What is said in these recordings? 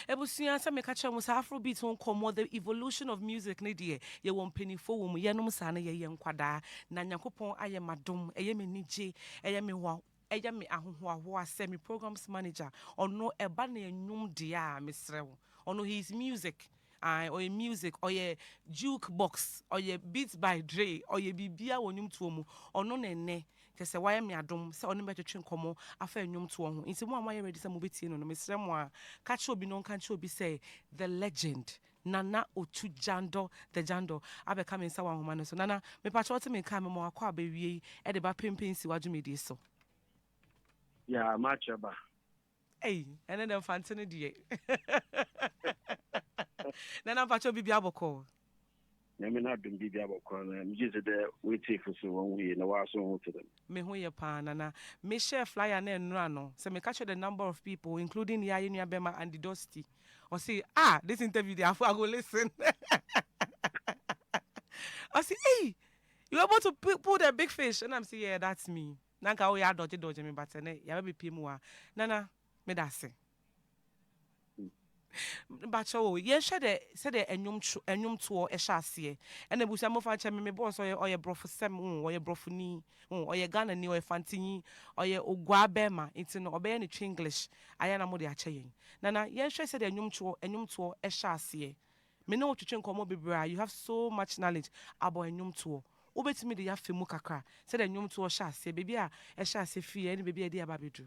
Ebusia say me catch am say Afrobeats won come the evolution of music ne de ye won penifo wo mu ye nom sa na ye nkwada na Nyankopon aye madom eye me nije eye me wa eye me ahohoaho asɛ me programs manager ono eba na enwum de a mesrew ono his music or a music or a jukebox or a beats by Dre or a bibia wonum to mu ono na ne te se why me adom se ono betwetwe nkomo afa enwum to ho nti mo amaye ready se mo betie no mesre mo a ka che obi no ka che obi say the legend Nana Otu Gyandoh the Gyandoh abeka me nsa wa homa no so nana me pa chote me ka me mo akwa abawie e de ba PenpenSiwa dwumedi so yeah machaba hey ene dem fantene die nana pa cho bibia boko na me na dum bibia boko na me just the wait for so one way na wa so ho to them me ho ye pa nana me share flyer na enura no say me catch the number of people including Yaye Nua Bema and the Dusty or say this interview there I go listen I say hey you able to pull the big fish and I'm say yeah that's me nanka we ya dodge me but ne ya be pim a nana me da say bacho ye hye de se de enwum to e hye ase e na busa mo fa che me boss oye brofo sem oye brofo ni oye Ghana ni oye fantini oye ogwa bema nti no obe ne English aya na mo de ache yen na ye hye se de enwum to e hye ase me no twetwe nkomo bebra you have so much knowledge about enwum to obetimi de ya femu kakra se de enwum to hye ase bebi a e hye ase fie ne bebi e de aba bedu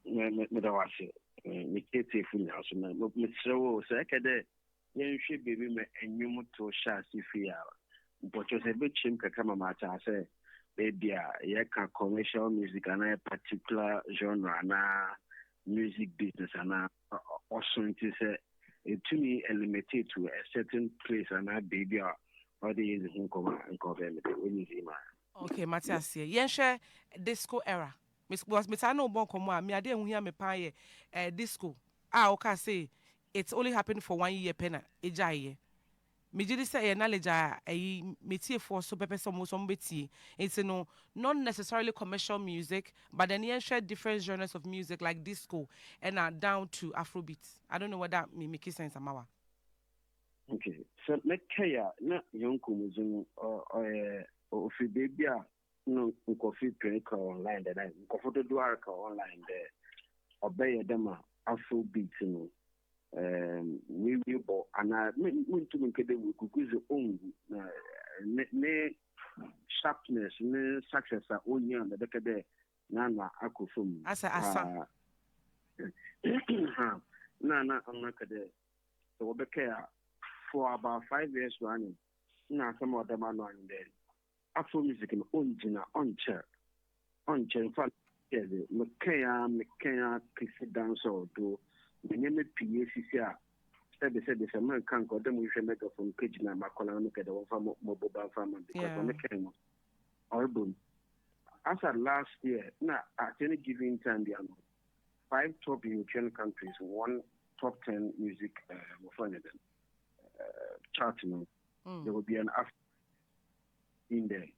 me da wase me kete fu nya so na me trewo so ekede yen hwe bebi me enwum to sha sifia mpocho se be chim kaka mama cha se baby a ye ka commercial music ana a particular genre na music business ana also it say it to me limited to a certain place ana baby or the is in cover me when you see man okay Matthias yen hwe disco era Miss I know bon komo a me ade hu hia me pa ye disco okay say it's only happened for 1 year pena ejaye me gidi say knowledge metie for so pepe some betie it's no not necessarily commercial music but then yen share different genres of music like disco and down to Afrobeats I don't know what that make sense amawa okay so make care na yonko muzun o fi baby no coffee drink online that I coffee do work online there obey them Afrobeat no we bo ana muntu nkede we kukuzo on ne sharpness ne success onye na dekede na akofum asa na amnakade so obeka for about 5 years running na some of them are no and then Afro music in onjina onche in fact yes mekaya kisi dance or do menyeme PACC a said the man can go them we megaphone page na makola no kede won fa mobile farm because on mekaya album as at last year na at any given time there are 5 top European countries 1 top 10 music chart there will be an Afro in there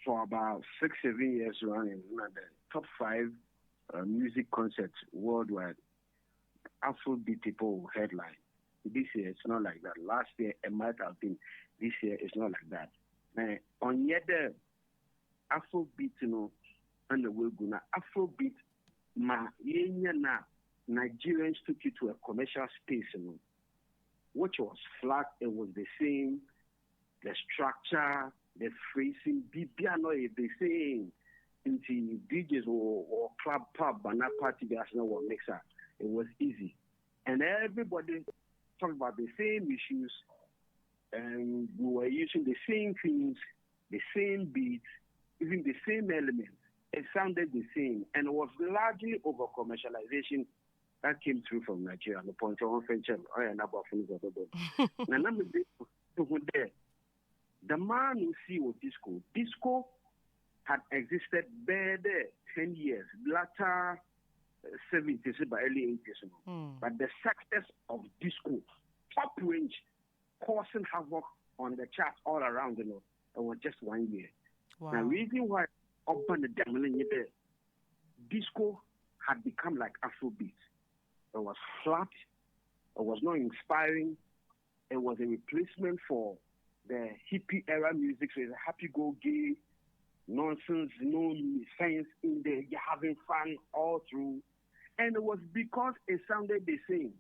for about 6-7 years running. The top 5 music concerts worldwide, Afrobeat people headline. This year it's not like that. Last year it might have been. This year it's not like that. On yet the Afrobeat, and the will go Afrobeat, ma na Nigerians took it to a commercial space, which was flat. It was the same. The structure, the phrasing, piano is the same. Into DJs or club pub, but not party, that's not what makes it. It was easy. And everybody talked about the same issues, and we were using the same things, the same beats, even the same elements. It sounded the same, and it was largely over commercialization that came through from Nigeria. The point of venture, the man who see what disco had existed better 10 years, latter 70s, by early 80s. But the success of disco, top range, causing havoc on the charts all around, it was just 1 year. Wow. The reason why open the disco had become like Afrobeat. It was flat. It was not inspiring. It was a replacement for the hippie era music. So it's a happy-go-gay nonsense, no sense in there. You're having fun all through. And it was because it sounded the same.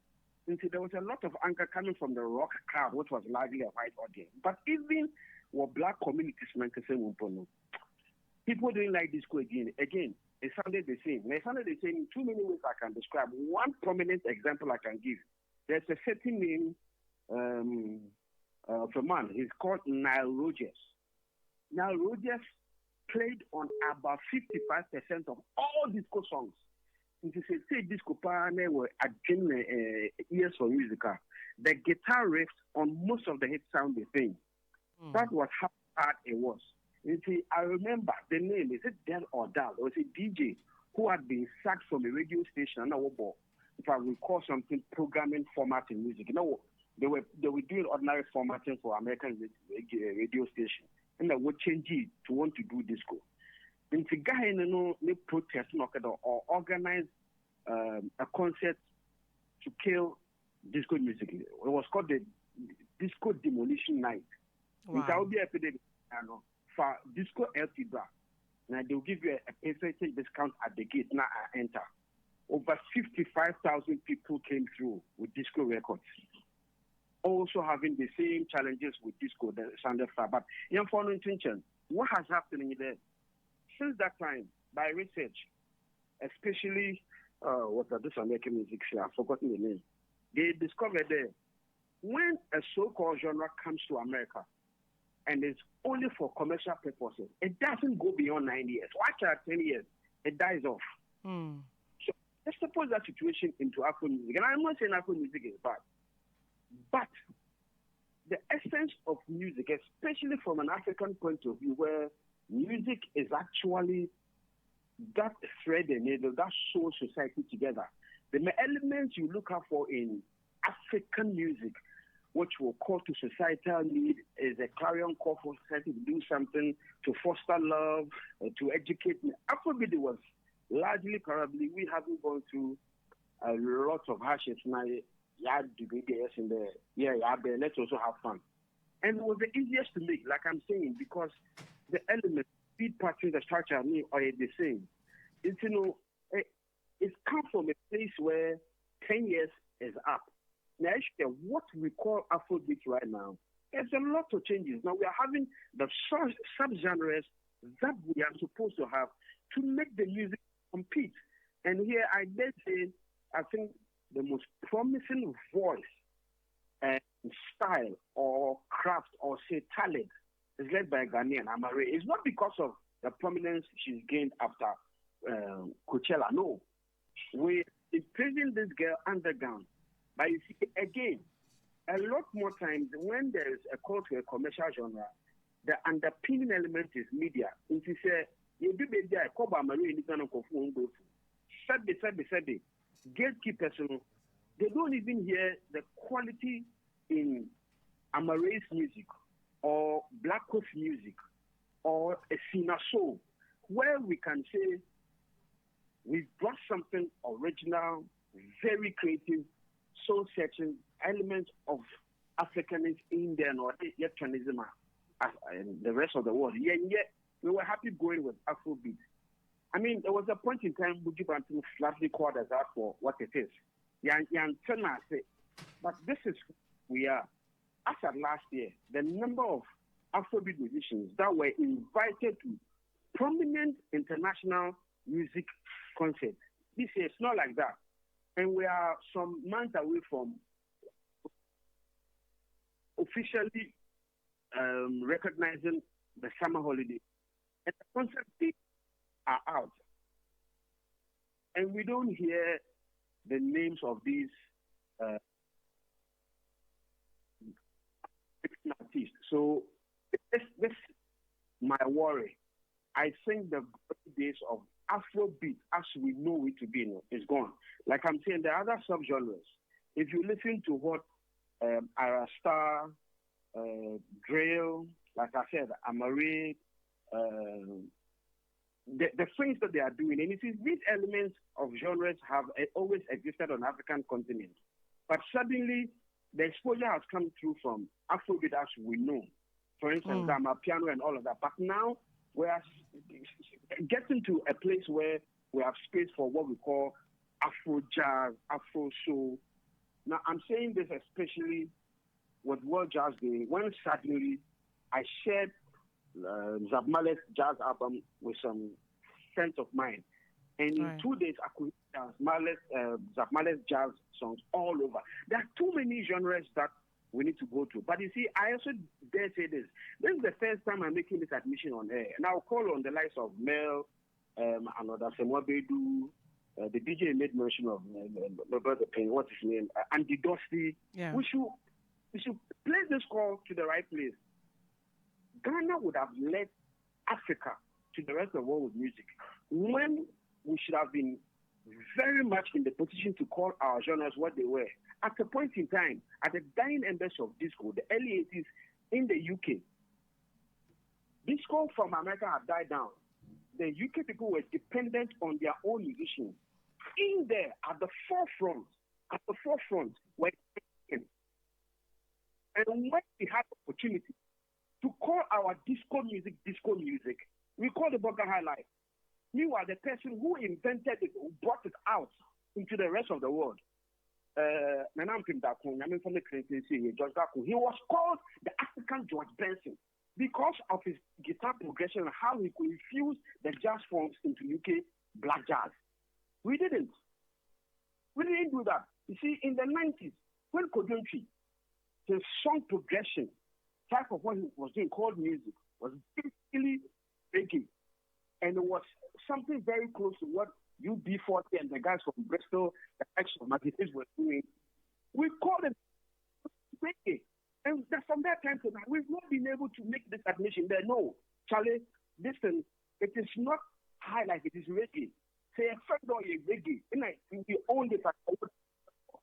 And so there was a lot of anger coming from the rock crowd, which was largely a white audience. But even what black communities meant to say, people didn't like disco again. Again, it sounded the same. And it sounded the same in too many ways I can describe. One prominent example I can give. There's a certain name of a man. He's called Nile Rodgers. Nile Rodgers played on about 55% of all disco songs. It is a disco partner were again ears for music. The guitar riffs on most of the hits sound the same. That was how hard it was. You see, I remember the name, is it Dan or Dal? It was a DJ who had been sacked from a radio station. If I recall something, programming format in music. They were doing ordinary formatting for American radio station. And they would change it to want to do disco. And the guy, they protest or organize a concert to kill disco music. It was called the Disco Demolition Night. Wow. It will be a for disco LT bra. Now they'll give you a percentage discount at the gate. Now I enter. Over 55,000 people came through with disco records. Also having the same challenges with disco, the sounded far. But in foreign intention, what has happened there? Since that time, by research, especially this American music, I've forgotten the name. They discovered that when a so-called genre comes to America and it's only for commercial purposes, it doesn't go beyond 9 years. Watch out, 10 years, it dies off. So let's suppose that situation into Afro music. And I'm not saying Afro music is bad, but the essence of music, especially from an African point of view, where music is actually that thread and needle that sews society together. The elements you look out for in African music, which will call to societal need, is a clarion call for society to do something to foster love, to educate. Afrobeat was largely, probably, we haven't gone through a lot of hardships now. Let's also have fun. And it was the easiest to make, like I'm saying, because the elements, beat pattern, the structure, are the same. It's, it's come from a place where 10 years is up. Now, actually, what we call Afrobeat right now, there's a lot of changes. Now, we are having the sub-genres that we are supposed to have to make the music compete. And here, I dare say, I think the most promising voice and style or craft or say talent is led by Ghanaian Amare. It's not because of the prominence she's gained after Coachella. No. We're praising this girl underground. But you see, again, a lot more times when there is a call to a commercial genre, the underpinning element is media. It is gatekeepers, they don't even hear the quality in Amare's music or Black Coast music or a Sina Soul, where we can say we've brought something original, very creative, soul-searching elements of Africanism in there, or yet Chanism and the rest of the world. Yet we were happy going with Afrobeat. I mean, there was a point in time Buju Bantu flatly called us out for what it is. But this is we are. As of last year, the number of Afrobeat musicians that were invited to prominent international music concerts, this year it's not like that. And we are some months away from officially recognizing the summer holiday. And the concerts are out. And we don't hear the names of these artists. So this my worry. I think the days of Afrobeat, as we know it to be, is gone. Like I'm saying, the other subgenres, if you listen to what Arasta, drill, like I said, Amari, the things that they are doing. And it is these elements of genres have always existed on African continent. But suddenly, the exposure has come through from Afrobeat as we know. For instance, piano and all of that. But now we are getting to a place where we have space for what we call Afro jazz, Afro soul. Now, I'm saying this especially with World Jazz Day, when suddenly I shared Zab Male's jazz album with some friends of mine. And in 2 days, I could hear Zab Male's jazz songs all over. There are too many genres that we need to go to. But you see, I also dare say this. This is the first time I'm making this admission on air. And I'll call on the likes of Mel, another Semwa Bedu, the DJ made mention of my brother Payne, what's his name? Andy Dusty. Yeah. We should place this call to the right place. Ghana would have led Africa to the rest of the world with music when we should have been very much in the position to call our genres what they were. At a point in time, at the dying embers of disco, the early 80s in the UK, disco from America had died down. The UK people were dependent on their own musicians. In there, at the forefront, were and when we had the opportunity to call our disco music, we called the Burger High Life. Meanwhile, the person who invented it, who brought it out into the rest of the world, he was called the African George Benson because of his guitar progression and how he could infuse the jazz forms into UK black jazz. We didn't do that. You see, in the 90s, when Kodunchi, his song progression, type of what he was doing called music, was basically reggae. And it was something very close to what UB40 and the guys from Bristol, the actual magazines were doing. We called it reggae. And from that time to now, we've not been able to make this admission there. No, Charlie, listen, it is not high life, it is reggae. Say a friend or a reggae. And we owned it at the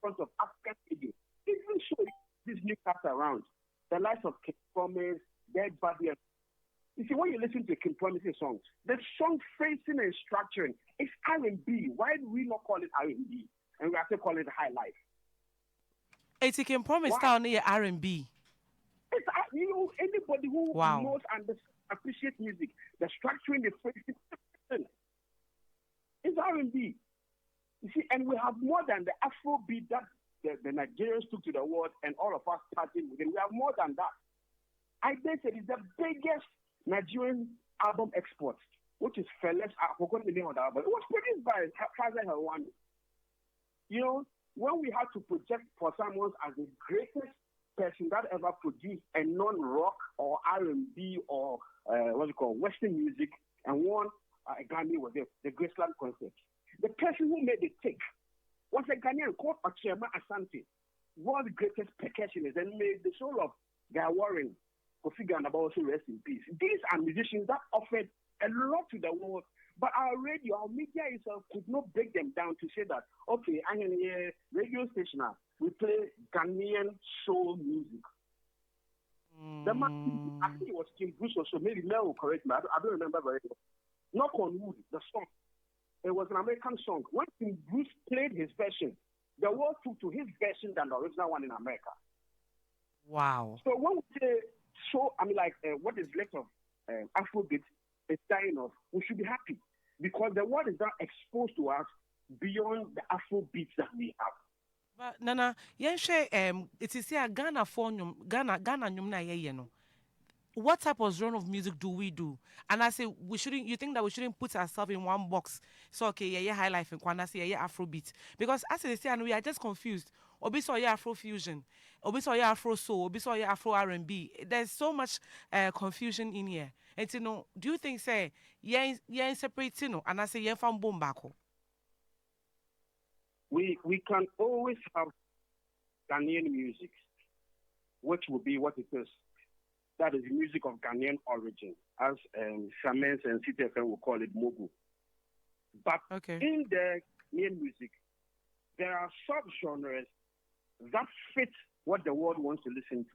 front of African reggae. Even show these new cats around. The likes of King Promise, Dead Body. You see, when you listen to King Promise's songs, the song phrasing and structuring is R&B. Why do we not call it R&B? And we have to call it high life. It's King Promise style near R&B. It's, anybody who knows and appreciates music, the structuring, the phrasing, it's R&B. You see, and we have more than the Afrobeat that the Nigerians took to the world and all of us started with it. We have more than that. I dare say it's the biggest Nigerian album export, which is Feles. I forgot the name of the album. It was produced by Faza Helwani. You know, when we had to project for someone as the greatest person that ever produced a non-rock or R&B or Western music and won a Grammy was the Graceland concert. The person who made it tick was a Ghanaian called Ochema Asante, world's greatest percussionist, and made the soul of Guy Warren, Kofi Gyandoh also rest in peace. These are musicians that offered a lot to the world, but our radio, our media itself could not break them down to say that, okay, I'm in a radio station now, we play Ghanaian soul music. The man, I think it was King Bruce or so, maybe Mel will correct me, I don't remember very well. Knock on Wood, the song. It was an American song. When King Bruce played his version, the world took to his version than the original one in America. Wow. So when we say, what is left of Afrobeat is dying off, we should be happy because the world is now exposed to us beyond the Afrobeats that we have. But Nana, it is here Ghana for Ghana nyum na ye no. What type of genre of music do we do? And I say you think that we shouldn't put ourselves in one box. So okay, yeah, high life and Kwana say yeah, Afrobeat. Because as they say, and we are just confused. Obi saw yeah Afro fusion, Obi saw yeah Afro soul, Obi saw yeah Afro R&B. There's so much confusion in here. And you know, do you think say yeah separate and I say yeah from boom back? We can always have Ghanaian music, which will be what it is. That is music of Ghanaian origin, as Shamens and CTFM will call it Mogu. But in the Ghanaian music, there are sub-genres that fit what the world wants to listen to.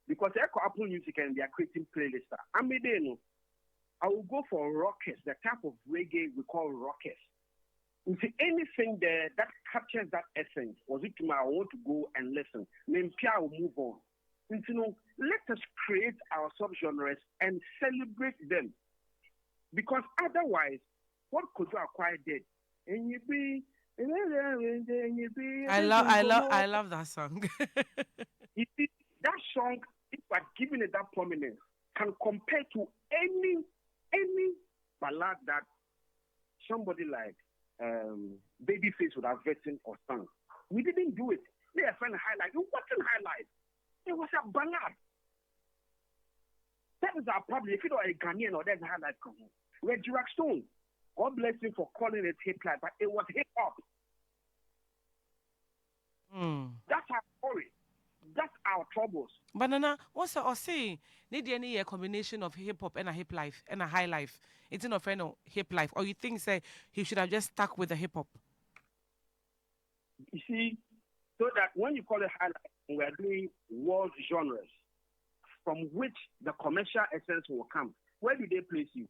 Because they are Apple Music and they are creating playlists. Amedeno, I will go for rockers, the type of reggae we call rockers. You see, anything there that captures that essence, was it tomorrow, I want to go and listen. Then I will move on. And, let us create our subgenres and celebrate them. Because otherwise, what could you acquire dead? And you be, I love that song. You see, that song, if I given it that prominence, can compare to any ballad that somebody like Babyface would have written or sung. We didn't do it. They are trying to highlight. It wasn't highlight. It was a ballad. That is our problem. If you know a Ghanaian or there's a highlight coming. We're Jirac Stone. God bless him for calling it hip hop, but it was hip hop. That's our story. That's our troubles. But Nana, what's I say? Need any a combination of hip hop and a hip life and a high life. It's not friend of hip life. Or you think say he should have just stuck with the hip hop? You see, so that when you call it high life, we are doing world genres from which the commercial essence will come. Where do they place you?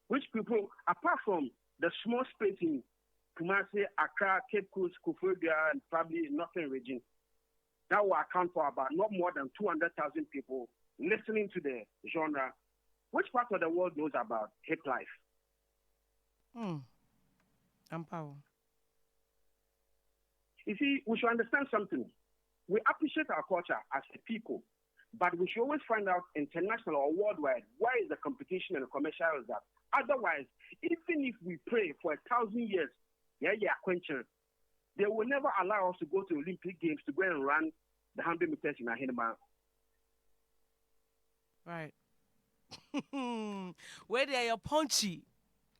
Which people, apart from the small space in Kumasi, Accra, Cape Coast, Koforidua, and probably Northern region, that will account for about not more than 200,000 people listening to the genre. Which part of the world knows about hip life? Power. You see, we should understand something. We appreciate our culture as a people, but we should always find out international or worldwide why is the competition and the commercial is that. Otherwise, even if we pray for 1,000 years, they will never allow us to go to Olympic Games to go and run the 100 meters in Ahinema. Right. Where they are your punchy?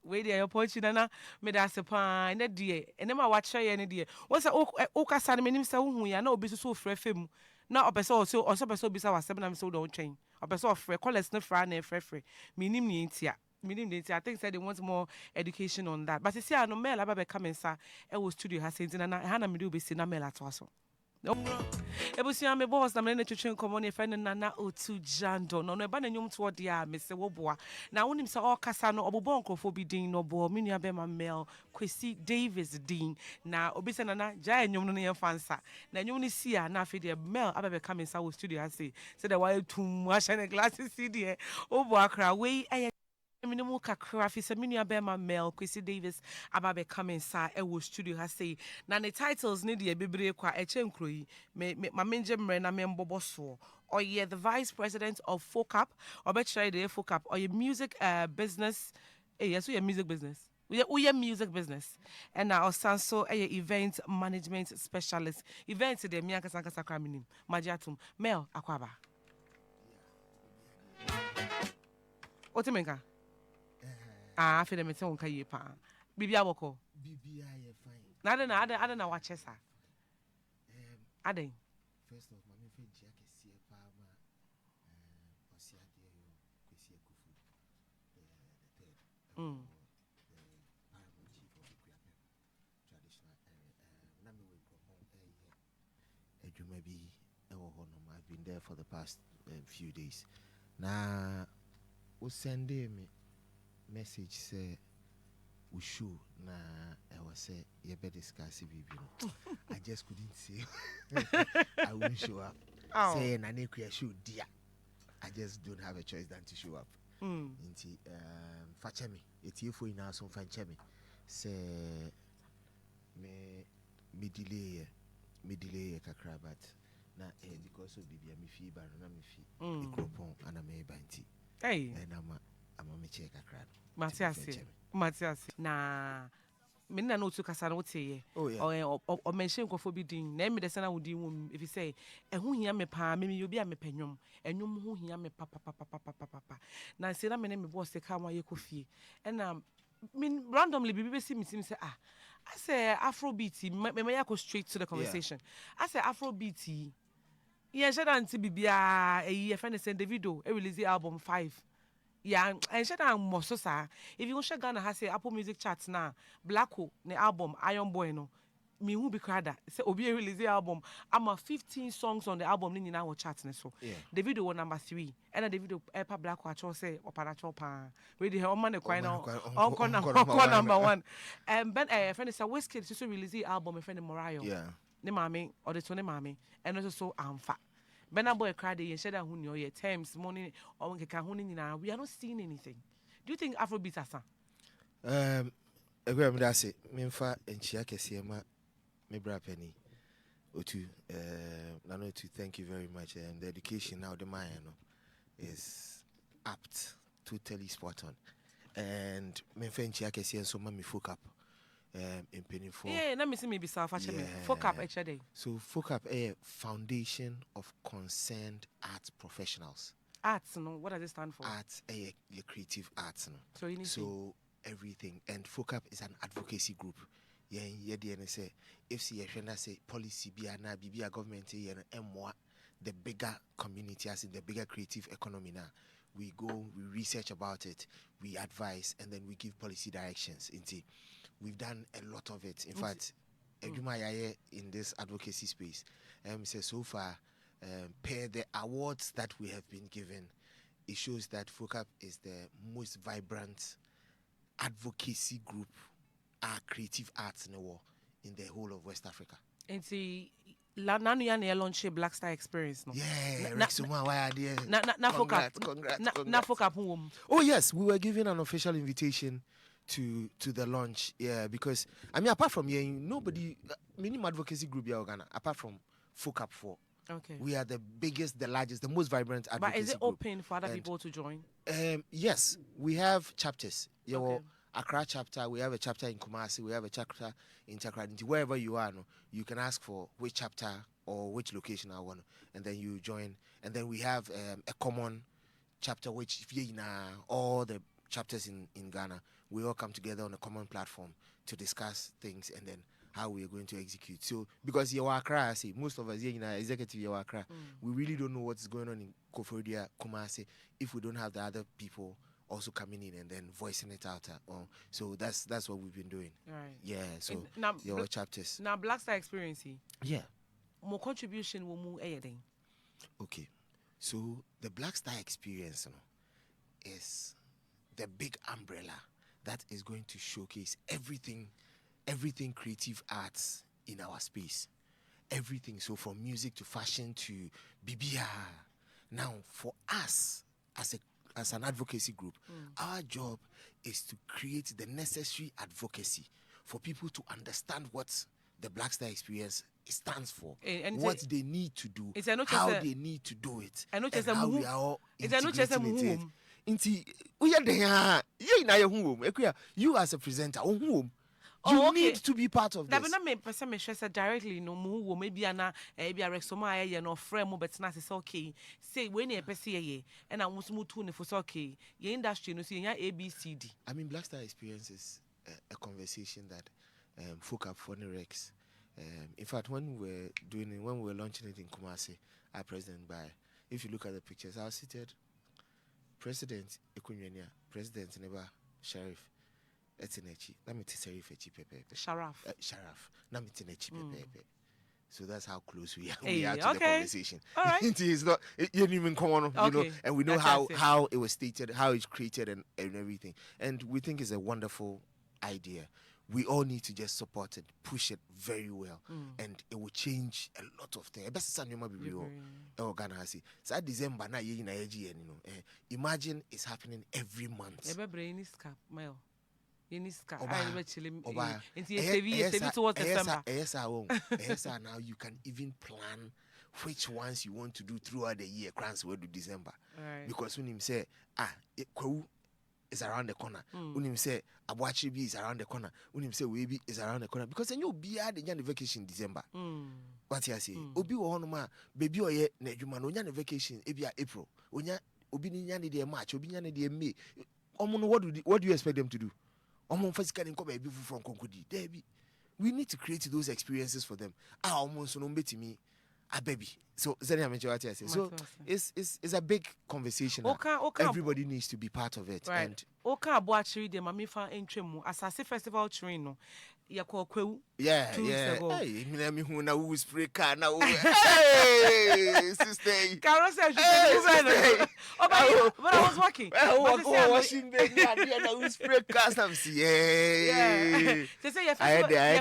Where they are your punchy? Nana, me da AsaasePa na die. Ene ma watch ya ne die. Once o kasa ne menim se wo hu ya na obi so frɛ fam. Na opese o so opese obi sa wasem na me so do twɛn. Opese o frɛ collect ne fra na frɛ. Menim ne ntia. I think said they want more education on that. But you see, I know Mel Ababe come inside. I was studio has said, "Na Hana me do be seen na Mel at also." Ebusia me boss na me na twetwe nkomo na friend na otu Gyandoh no eba na nyum to dia me se wo boa na wonim se all kasa no obobo nkrofo bi din no bo me nua be ma Mel Kwesi Davis din na obi se na ja nyum no ye fansa na nyum ni si a na afi de Mel Ababe come inside wo studio has say the why tum a shine glasses see there obo akra we minimum kakra fi se minua be ma Mel Kwesi Davis ababe come inside e wo studio ha say na the titles ne de bebre kwa e chenkro yi ma menje mre na me mbobo so or ye the vice president of FOCAP or be try the FOCAP or your music business yes we music business we music business and now also a event management specialist event de mi akasa sakra minim magiatum Mel Akwaba Otimenka after the meeting on Kayepa. Bibia Woko. Bibia, fine. Nada na watch sa. Ade. First of my friend Jack is here, Palma, Osia de Kwesi Kufu, the third, the paramount chief of the traditional Nami will go home a Jumabi. I've been there for the past few days. Now, we send me message say we show na I was say you better discuss it. I just couldn't say I won't show up. Say na nekwe show dia. I just don't have a choice than to show up. Inti fache me etiefo ina so fache me say me delay kakra but na because of bibia me fi ba na me fi ikropon ana me banti. Hey and I'm me check kakra. Matias na me na no to kasa no tie o mention nkofo bi din na me de sana wodi wom if you say ehun hia me pa me obi a me panwom enwom ho hia me papa na se na me boss ka wa ye kofie na randomly bibi be see me say I say Afrobeats me ya go straight to the conversation I say Afrobeats yeah shada anti bibia e friend say Davido e release album 5 yeah, and shut down Mososa. If you go check Ghana has a Apple Music charts now, Blacko, the album Iron Boy no. me who be crada. Say Obi release the album. I'm a 15 songs on the album. Ni na wo chat so. Yeah. The video was number 3. And the video Epa Black Watch say opana pa. We the hell man the quite now. On number 1. Ben a friend is a Whiskey so release the album. A friend Morayo. Yeah. Ne mami or the Tony mami. And also so amfa. Ben a boy cried and said that who knew your terms morning or we are not seeing anything. Do you think Afrobeats are Agree, that's it. Memfa and Chiaka Siema, me bra penny. Otu, Nano, to thank you very much. The education now, the Maya is apt, totally spot on. And Memfa and Chiaka Siema, so mami FOCAP in penny for. Yeah, let me see maybe South Africa. FOCAP actually. So FOCAP a foundation of concerned arts professionals. Arts, no. What does it stand for? Arts, your creative arts, no. So you need so everything, and FOCAP is an advocacy group. Yeah, say if see say policy be na be a government the bigger community as in the bigger creative economy now. We go, we research about it, we advise, and then we give policy directions. We've done a lot of it. In fact, in this advocacy space, so far, per the awards that we have been given, it shows that FOCAP is the most vibrant advocacy group, creative arts in the world, in the whole of West Africa. And see, nanu ya na launch Black Star Experience, no? Yeah, Rexuma, why are there? Na FOCAP. Oh yes, we were given an official invitation to the launch. Yeah, because I mean, apart from here, nobody, minimum advocacy group here, Ghana, apart from FOCAP 4. Okay. We are the biggest, the largest, the most vibrant advocacy But is it group. open for other people to join? Yes, we have chapters. Okay. Accra chapter, we have a chapter in Kumasi, we have a chapter in Chakradinti. Wherever you are, you can ask for which chapter or which location I want, and then you join. And then we have a common chapter, which all the chapters in Ghana, we all come together on a common platform to discuss things and then how we are going to execute. So, because you're Accra, I say, most of us here in our executive you're Accra, we really don't know what's going on in Koforidua, Kumasi, if we don't have the other people also coming in and then voicing it out. So that's what we've been doing. Right. Yeah, so now, your chapters. Now, Black Star Experience, yeah. More contribution will move anything. Okay. So the Black Star Experience is the big umbrella that is going to showcase everything creative arts in our space. Everything. So from music to fashion to BBR. Now, for us as an advocacy group, our job is to create the necessary advocacy for people to understand what the Black Star Experience stands for, and what they need to do, how they need to do it, and how we are all integrating it. You as a presenter, you need to be part of this. That mean person me share directly no mu maybe ana e bia rexoma aye no frame mo betina say okay say we na pese ye e na wo mu tu ne for okay ye industry no so ye ABCD. I mean, Black Star Experience is a conversation that FOCAP for Rex. In fact, when we were launching it in Kumasi, our president if you look at the pictures, I was seated, President Ekunyenia, President Neba Sheriff. Let me tell you Sharaf. So that's how close we are to the conversation. All right. It's not, it didn't even come on, you know, and we know how it was stated, how it's created and everything. And we think it's a wonderful idea. We all need to just support it, push it very well, and it will change a lot of things. So December, imagine it's happening every month. Now you can even plan which ones you want to do throughout the year. December, because when him say is around the corner, when him say Abuachi is around the corner, when him say Webi is around the corner, because then you'll be at the vacation in December. What you say? Obi wahonuma baby oye ne juma no nya vacation ebia April. Onya obi ni nya ne March, obi nya ne May. What do you expect them to do? We need to create those experiences for them. Almost no me a baby. So so it's a big conversation. Everybody needs to be part of it. Right. And okay, actually the mami fa entremu Asase festival train no. Yakwa yeah, 2 weeks ago. Hey, me who na who spray car now. Hey, sister. Carol said she but I was working. Washing the who spray cars. I'm see. Yeah. They say your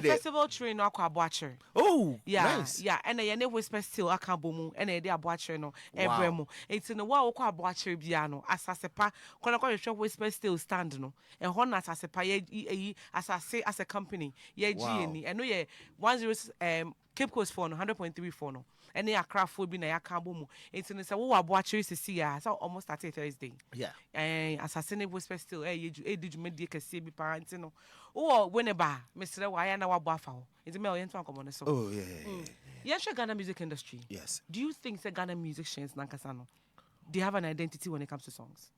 festival train no akwa boacher. Oh, yeah, nice. Yeah, and you whisper still akabomu and they aboacher no ebremo. It's in the wa okwa aboacher bia no AsasePa kono shop whisper still stand no. E ho na AsasePa ye Asase as a company. Yeah, G and no yeah 10 Cape Coast for no 100.3 for no. And they are craft food be na yakabomu. It's in the wo aboacher see ya so almost started Thursday. Yeah. Assassine whisper still did you make the kase bi parent no. Oh, whenever Mr. Why na wa boafa ho. It's me oyentu akomo so. Oh yeah. Yes, Ghana music industry. Yes. Do you think the Ghana musicians nankasano they have an identity when it comes to songs?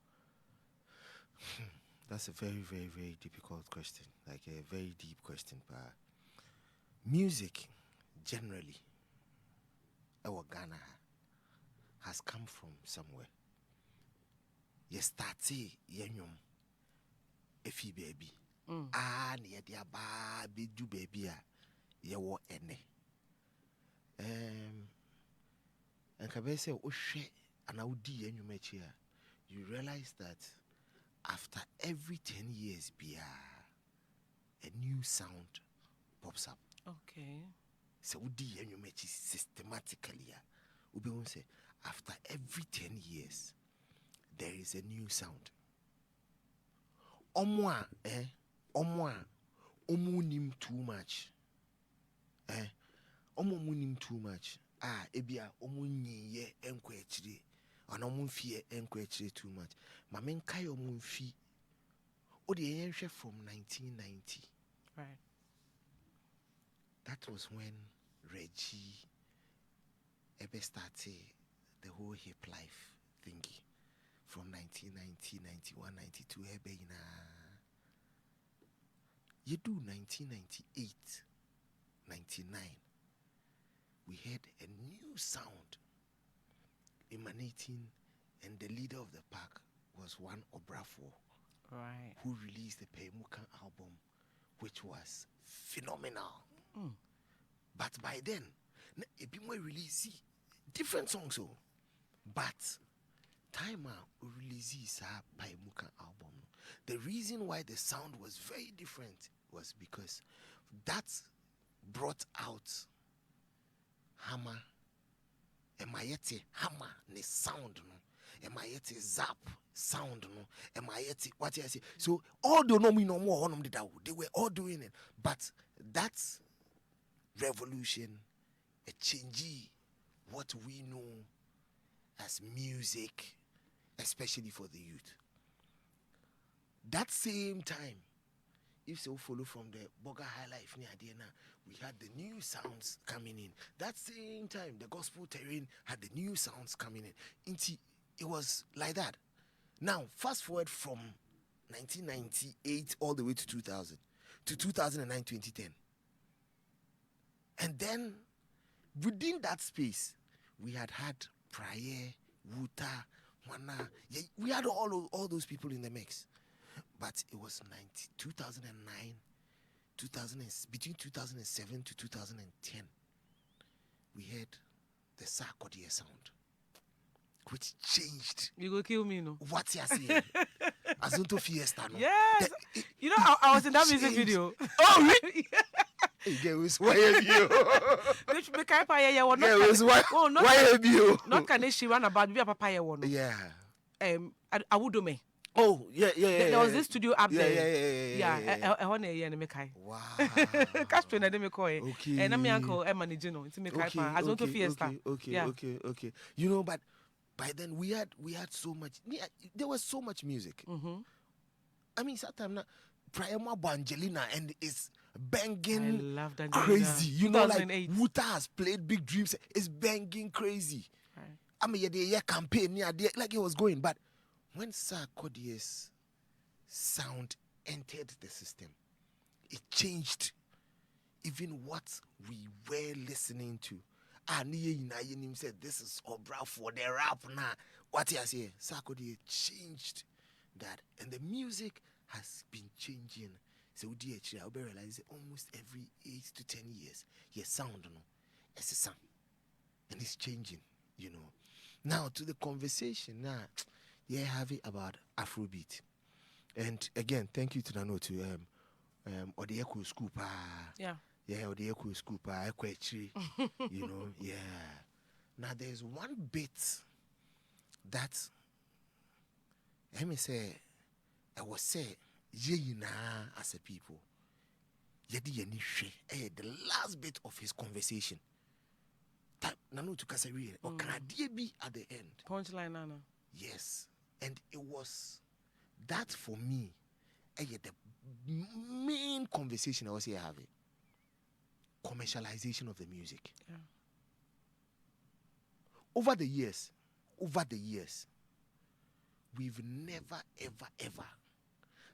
That's a very, very, very difficult question. Like a very deep question. But music, generally, our Ghana has come from somewhere. You start yenyum, efi baby. Near the baby do baby ye wo ene. And kabese oshe anaudi yenyum echia. You realize that after every 10 years, a new sound pops up. Okay. So we systematically. Say after every 10 years, there is a new sound. Omwa omunim too much. Omunim too much. Ebia omunyi ye enkwechiri. Onomumfie enkwechiri too much. Mamen kayo mumfi. Odi from 1990. Right. That was when Reggie ever started the whole hip life thingy. From 1990, 91, 92, you do 1998, 99. We had a new sound emanating, and the leader of the pack was one Obrafo, right, who released the Pemukan album, which was phenomenal. But by then, a bit more release different songs, but time releases a Pemukan album. The reason why the sound was very different was because that brought out hammer. Emayeti hammer ne sound no, emayeti zap sound no, emayeti what I say. So all the no more they were all doing it, but that revolution a change what we know as music, especially for the youth. That same time, if so follow from the Boga High Life near Diana, we had the new sounds coming in. That same time, the gospel terrain had the new sounds coming in. It was like that. Now, fast forward from 1998 all the way to 2000, to 2009, 2010. And then, within that space, we had Prayer, Wuta, Wana. We had all those people in the mix. But it was 2009, between 2007 to 2010, we had the Sarkodie sound, which changed. You go kill me, no? What's you saying? Azunto Fiesta, no? Yes. You know, I was in that music video. Oh, really? Hey, girls, why have you? Why have you? Not can she run about be a papaya one? Yeah. I would do me. Oh, yeah. There was this studio up there. Yeah. I want to hear me kai. Wow. Catch me na dem call. Okay. And I'm uncle e manage no. It's me kai pa. As on to fiesta. Okay. You know, but by then we had so much. There was so much music. I mean, sometimes now, Priama Angelina and it's banging. I love that crazy. You know, like Wuta has played Big Dreams. It's banging crazy. Right. I mean, yeah, campaign, like it was going, but when Sarkodie's sound entered the system, it changed even what we were listening to. said this is Obra for the rap now. What you say? Sarkodie changed that, and the music has been changing. So dear, I realize almost every 8 to 10 years, your sound, it's a sound, and it's changing. Now to the conversation now, have it about Afrobeat, and again, thank you to Nano to Odieko School Odieko School Now there's one bit that let me say I was say as a people. The last bit of his conversation. Nano to Kasari or be at the end. Punchline, Nana. Yes. And it was that for me, the main conversation I was here having. Commercialization of the music. Yeah. Over the years, we've never, ever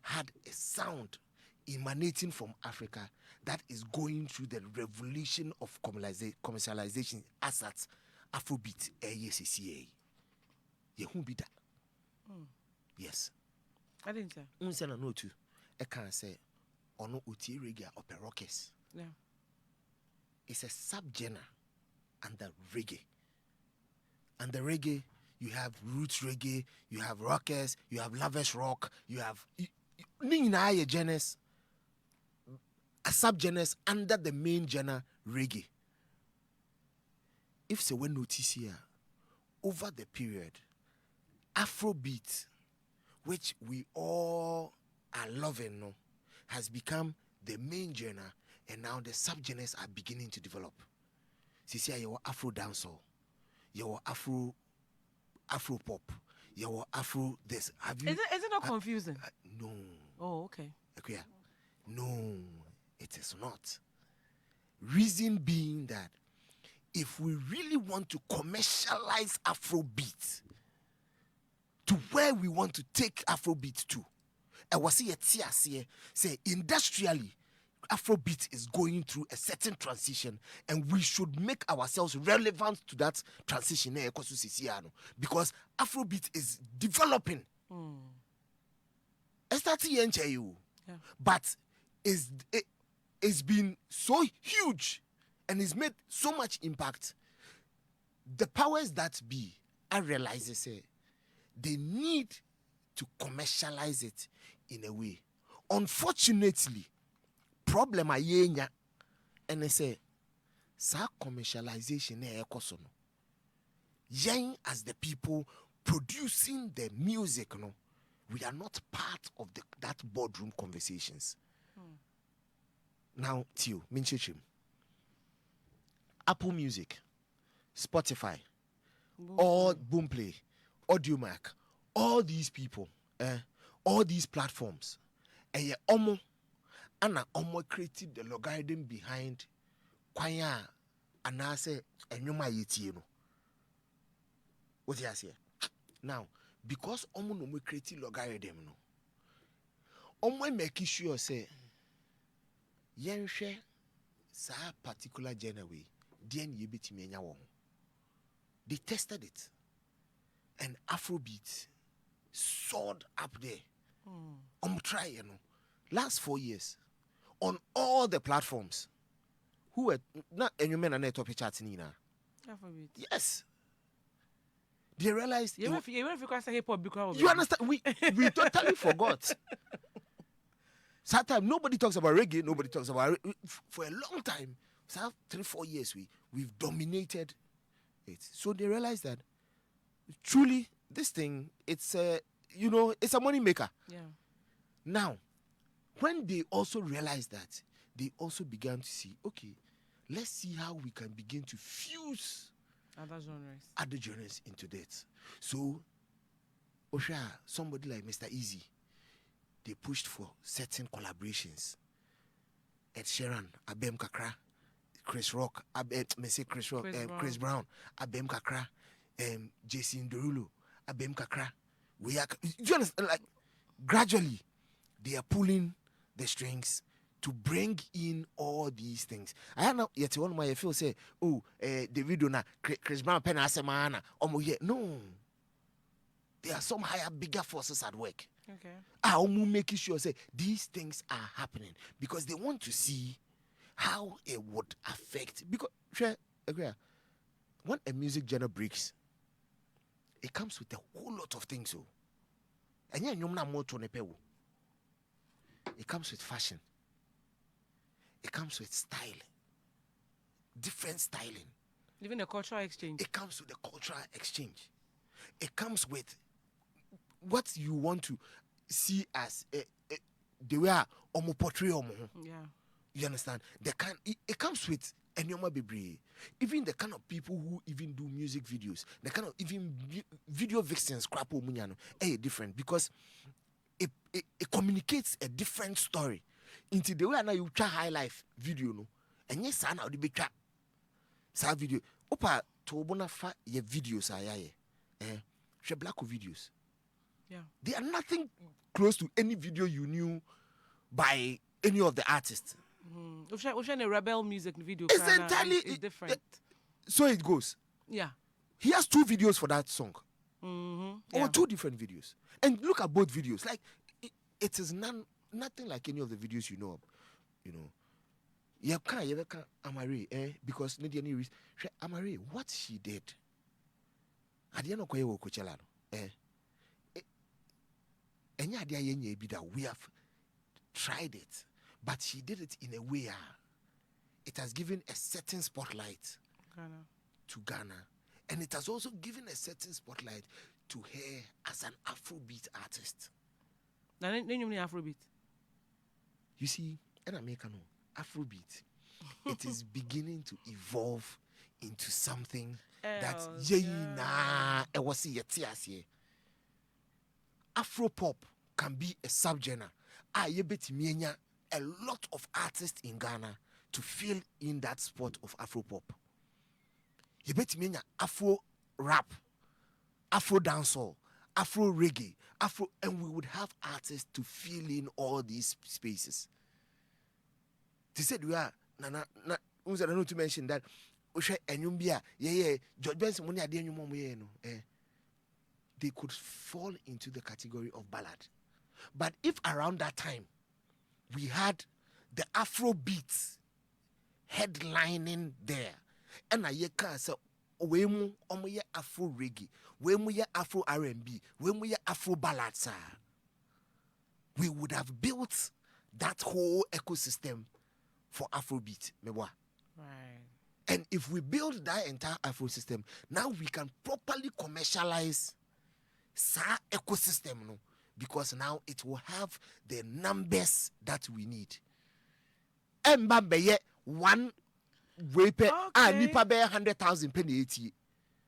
had a sound emanating from Africa that is going through the revolution of commercialization as at Afrobeat ASASPA. Who be that? Yes. I didn't say. Unsena no too. I can't say ono uti reggae or rockers. Yeah. It's a subgenre under reggae. Under reggae, you have roots reggae, you have rockers, you have lavish rock, you have a genus, a subgenus under the main genre reggae. If so, we notice here, over the period, Afrobeat, which we all are loving, has become the main genre, and now the subgenres are beginning to develop. See, your Afro dancehall, your Afro pop, your Afro this. Have you? Is it not confusing? No. Oh, okay. Akua, no, it is not. Reason being that if we really want to commercialize Afrobeat to where we want to take Afrobeat to, I was say industrially, Afrobeat is going through a certain transition, and we should make ourselves relevant to that transition because Afrobeat is developing. But it's been so huge and it's made so much impact. The powers that be, I realize they need to commercialize it in a way. Unfortunately, problem ayenya and they say commercialization yen as the people producing the music, we are not part of that boardroom conversations. Now, Tio, Minchechim, Apple Music, Spotify, or Boomplay, Audiomack, all these people, all these platforms, and Omo, Anna Omo created the logarithm behind Kwanya and Asase and Yuma Yetieno. What you say? Now, because Omo no created logarithm, Omo make sure say, Yenshare sa particular genre they tested it, and Afrobeat soared up there. Try, last 4 years on all the platforms. Who were not any men on top chat Nina? Afrobeat. Yes. They realized you understand? We totally forgot. Sometimes nobody talks about reggae, nobody talks about for a long time. So 3-4 years we've dominated it. So they realized that truly this thing, it's a money maker. Yeah. Now, when they also realized that, they also began to see, okay, let's see how we can begin to fuse other genres into that. So, Osha, somebody like Mr. Easy, they pushed for certain collaborations. Ed Sheeran, Abem Kakra, Chris Rock, Chris Brown, Abem Kakra, Jason Derulo, Abem Kakra. Do you understand? Like, gradually, they are pulling the strings to bring in all these things. I know yet one my feel say, oh, the video na Chris Brown pen asemana no. There are some higher, bigger forces at work. Okay. I'm making sure say these things are happening because they want to see how it would affect. Because when a music genre breaks, it comes with a whole lot of things. So, and it comes with fashion. It comes with style, different styling. Even the cultural exchange. It comes with the cultural exchange. It comes with what you want to see as the way omo portray omo. Yeah. You understand? It comes with enyoma bebre. Even the kind of people who even do music videos, the kind of even video vixens crap omunyano, different because it communicates a different story. Into the way now you try high life video no, and yes, I now the big trap. Sa video. Opa to obona fa ye videos ayaye. She black videos. Yeah. They are nothing close to any video you knew by any of the artists. We've shown a rebel music video. It's entirely it's different. So it goes. Yeah. He has 2 videos for that song. Yeah. Or 2 different videos. And look at both videos. Like it is nothing like any of the videos you know. You know. You can't Amari, because Amari, what she did. I didn't know Coachella. We have tried it, but she did it in a way it has given a certain spotlight to Ghana, and it has also given a certain spotlight to her as an Afrobeat artist. Now, Afrobeat. You see, in America, Afrobeat, it is beginning to evolve into something that Afropop can be a subgenre. A lot of artists in Ghana to fill in that spot of Afropop. You bet me Afro rap, Afro dancehall, Afro reggae, and we would have artists to fill in all these spaces. They said we are I know to mention that George Benson they could fall into the category of ballad. But if around that time we had the Afrobeats headlining there, and I say we mu Afro reggae, we mu Afro R&B, we mu Afro ballads, we would have built that whole ecosystem for Afrobeat. Right. And if we build that entire Afro system, now we can properly commercialize that ecosystem, no? Because now it will have the numbers that we need. And one way per nipa 100,000 penny 80.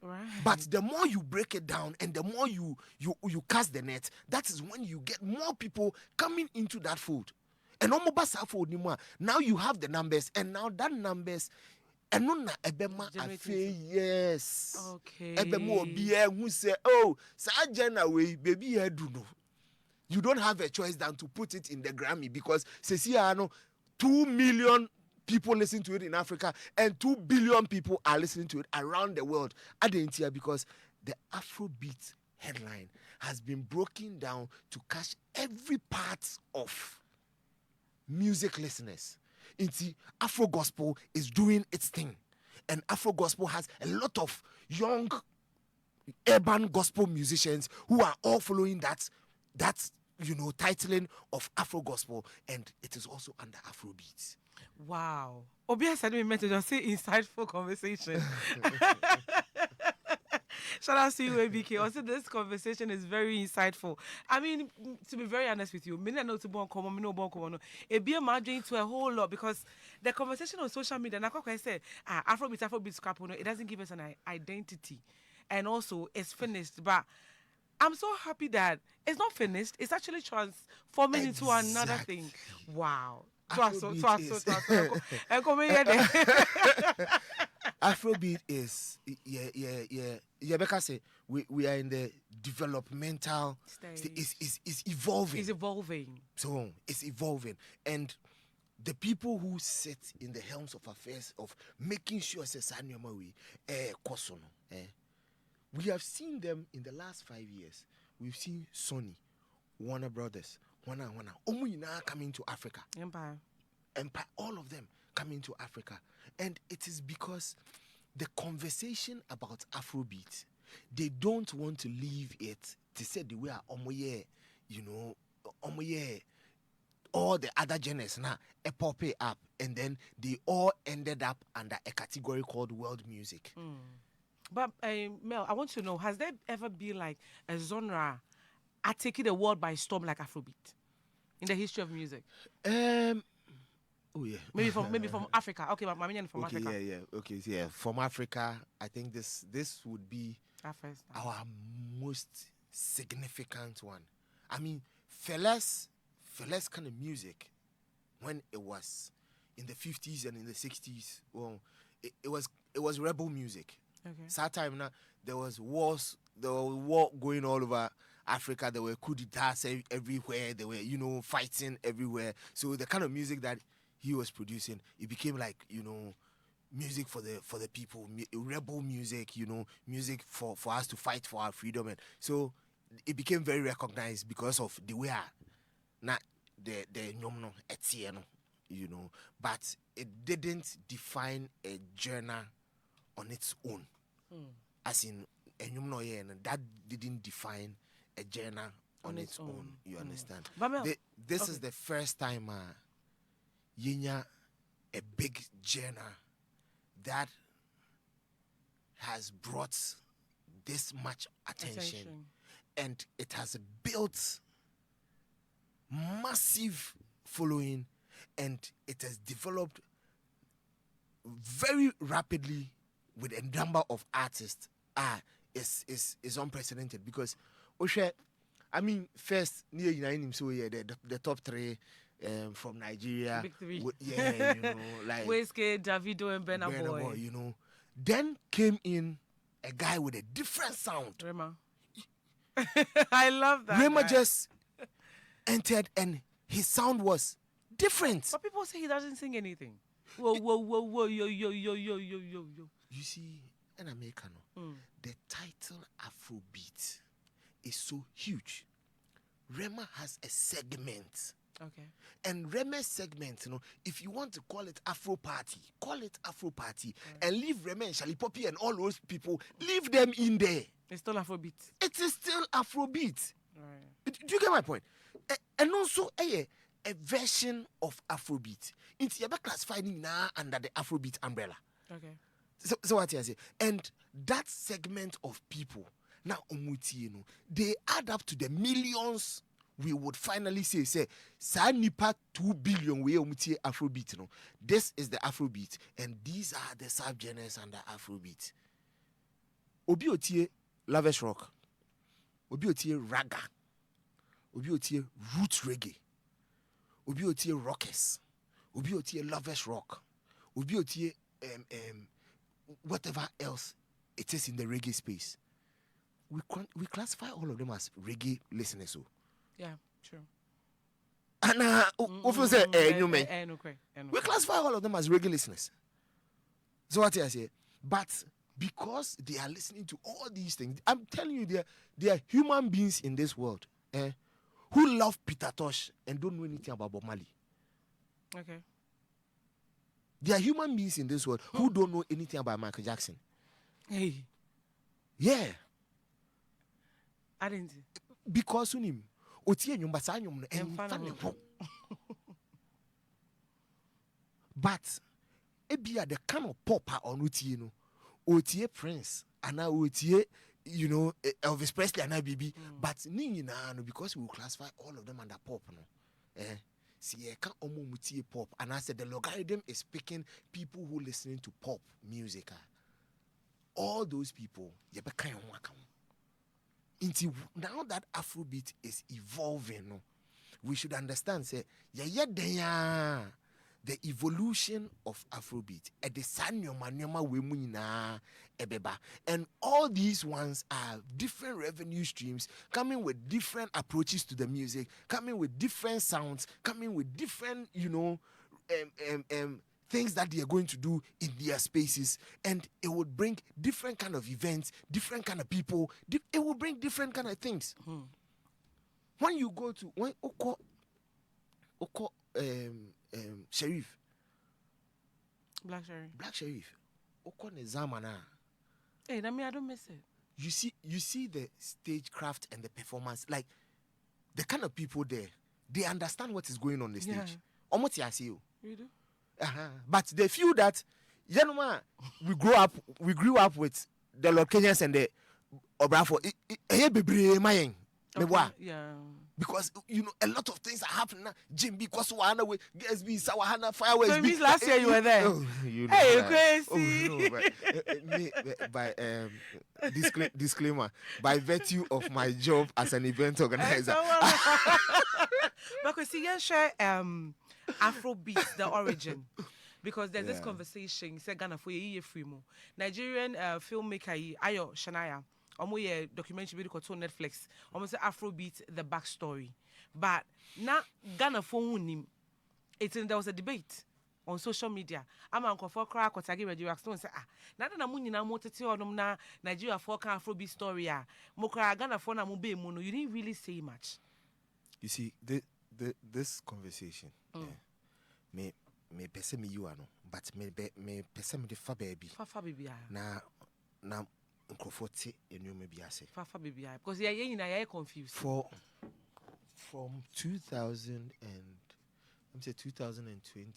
Right. But the more you break it down and the more you cast the net, that is when you get more people coming into that fold. And now you have the numbers, and now that numbers and no ebema afe yes. Okay. Ebema obi who say, oh, Sajana way baby head no. You don't have a choice than to put it in the Grammy because 2 million people listen to it in Africa and 2 billion people are listening to it around the world. Because the Afrobeat headline has been broken down to catch every part of music listeners. Afro gospel is doing its thing, and Afro gospel has a lot of young urban gospel musicians who are all following that titling of Afro gospel, and it is also under Afrobeats. Wow. Obia said we met to just say insightful conversation. Shout out to you, ABK. Also, this conversation is very insightful. I mean, to be very honest with you, me know to born common, me no born common. It be imagining to a whole lot because the conversation on social media, and I said, Afrobeats scrap, it doesn't give us an identity, and also it's finished. But I'm so happy that it's not finished. It's actually transforming into another thing. Wow. Afrobeat is because say we are in the developmental stage. It's evolving. It's evolving. So it's evolving, and the people who sit in the helms of affairs of making sure we have seen them in the last 5 years. We've seen Sony, Warner Brothers, Warner, coming to Africa. Empire, all of them coming to Africa. And it is because the conversation about Afrobeat, they don't want to leave it to say the way all the other genres now a pop it up, and then they all ended up under a category called world music. But Mel, I want to know: has there ever been like a genre taking the world by storm like Afrobeat in the history of music? Oh yeah, maybe from Africa. Okay, but from Africa. Okay, yeah, from Africa. I think this would be our most significant one. I mean, Fela's kind of music, when it was in the 50s and in the 60s, well, it was rebel music. Okay. That time now there was war going all over Africa. There were coup d'etats everywhere. They were fighting everywhere. So the kind of music that he was producing, it became like music for the people, rebel music. Music for us to fight for our freedom, and so it became very recognized because of the way not the but it didn't define a genre on its own. As in that didn't define a genre on its own. You understand? This is the first time Yinya, a big genre that has brought this much attention. And it has built massive following, and it has developed very rapidly with a number of artists. Is unprecedented because I mean, first the top three from Nigeria. Big three. Like Kwesi, Davido, and Burna Boy. Then came in a guy with a different sound. Rema. I love that. Rema just entered and his sound was different. But people say he doesn't sing anything. Whoa, yo. You see, in America, the title Afrobeat is so huge. Rema has a segment. Okay. And Rema's segment, if you want to call it Afro Party, call it Afro Party. And leave Rema and Shali Poppy and all those people, leave them in there. It's still Afrobeat. It is still Afrobeat. Right. Do you get my point? And also a version of Afrobeat. It's classified now under the Afrobeat umbrella. Okay. So what I say? And that segment of people, now they add up to the millions. We would finally say, nipa 2 billion we Afrobeat. This is the Afrobeat, and these are the subgenres under Afrobeat. Obi otie lavish rock, obi otie raga, obi otie root reggae, obi otie rockers, obi otie lavish rock, obi otie whatever else it is in the reggae space. We classify all of them as reggae listeners. So. Yeah, true. And we classify all of them as reggae listeners. So what I say? But because they are listening to all these things, I'm telling you, there are human beings in this world who love Peter Tosh and don't know anything about Bob Marley. Okay. There are human beings in this world who don't know anything about Michael Jackson. Hey. Yeah. I didn't. Because him. But ebia the kind of pop on utie no otie Prince and otie Elvis Presley and BB, but no, because we will classify all of them under pop see can mutie pop, and I said the logarithm is picking people who listening to pop music. All those people now that Afrobeat is evolving, we should understand say the evolution of Afrobeat and all these ones are different revenue streams coming with different approaches to the music, coming with different sounds, coming with different things that they are going to do in their spaces, and it would bring different kind of events, different kind of people. It will bring different kind of things. When you go to Oko Sheriff, Black Sheriff. Oko Nezamana. Hey, I mean, I don't miss it. You see the stagecraft and the performance, like the kind of people there. They understand what is going on the stage. Almost you. You do? But they feel that, we grew up with the Kenyans and the Obrafo. Yeah. Because a lot of things are happening now. Jim because one way, GSB, Sawahana, Fireways. So it means last year you were there. Hey, Kwesi. By disclaimer, by virtue of my job as an event organizer. Because you share Afrobeats, the origin. Because there's this conversation, say Ghana for ye free mo. Nigerian filmmaker Ayo Shanaya. A documentary video called Netflix. Almost Afrobeat, the backstory. But now Ghana phone him. There was a debate on social media. I'm uncle for crack or tagi radio and say nada na muni na moteti on na Nigeria for Afrobeat story Mokra Ghana phone na mube mono. You didn't really say much. You see, this conversation me pese me you ano, but me pese me the fa baby. Fa baby na Nkrofote enyume biase. Fa baby because you're confused. From 2000 and I'm say 2020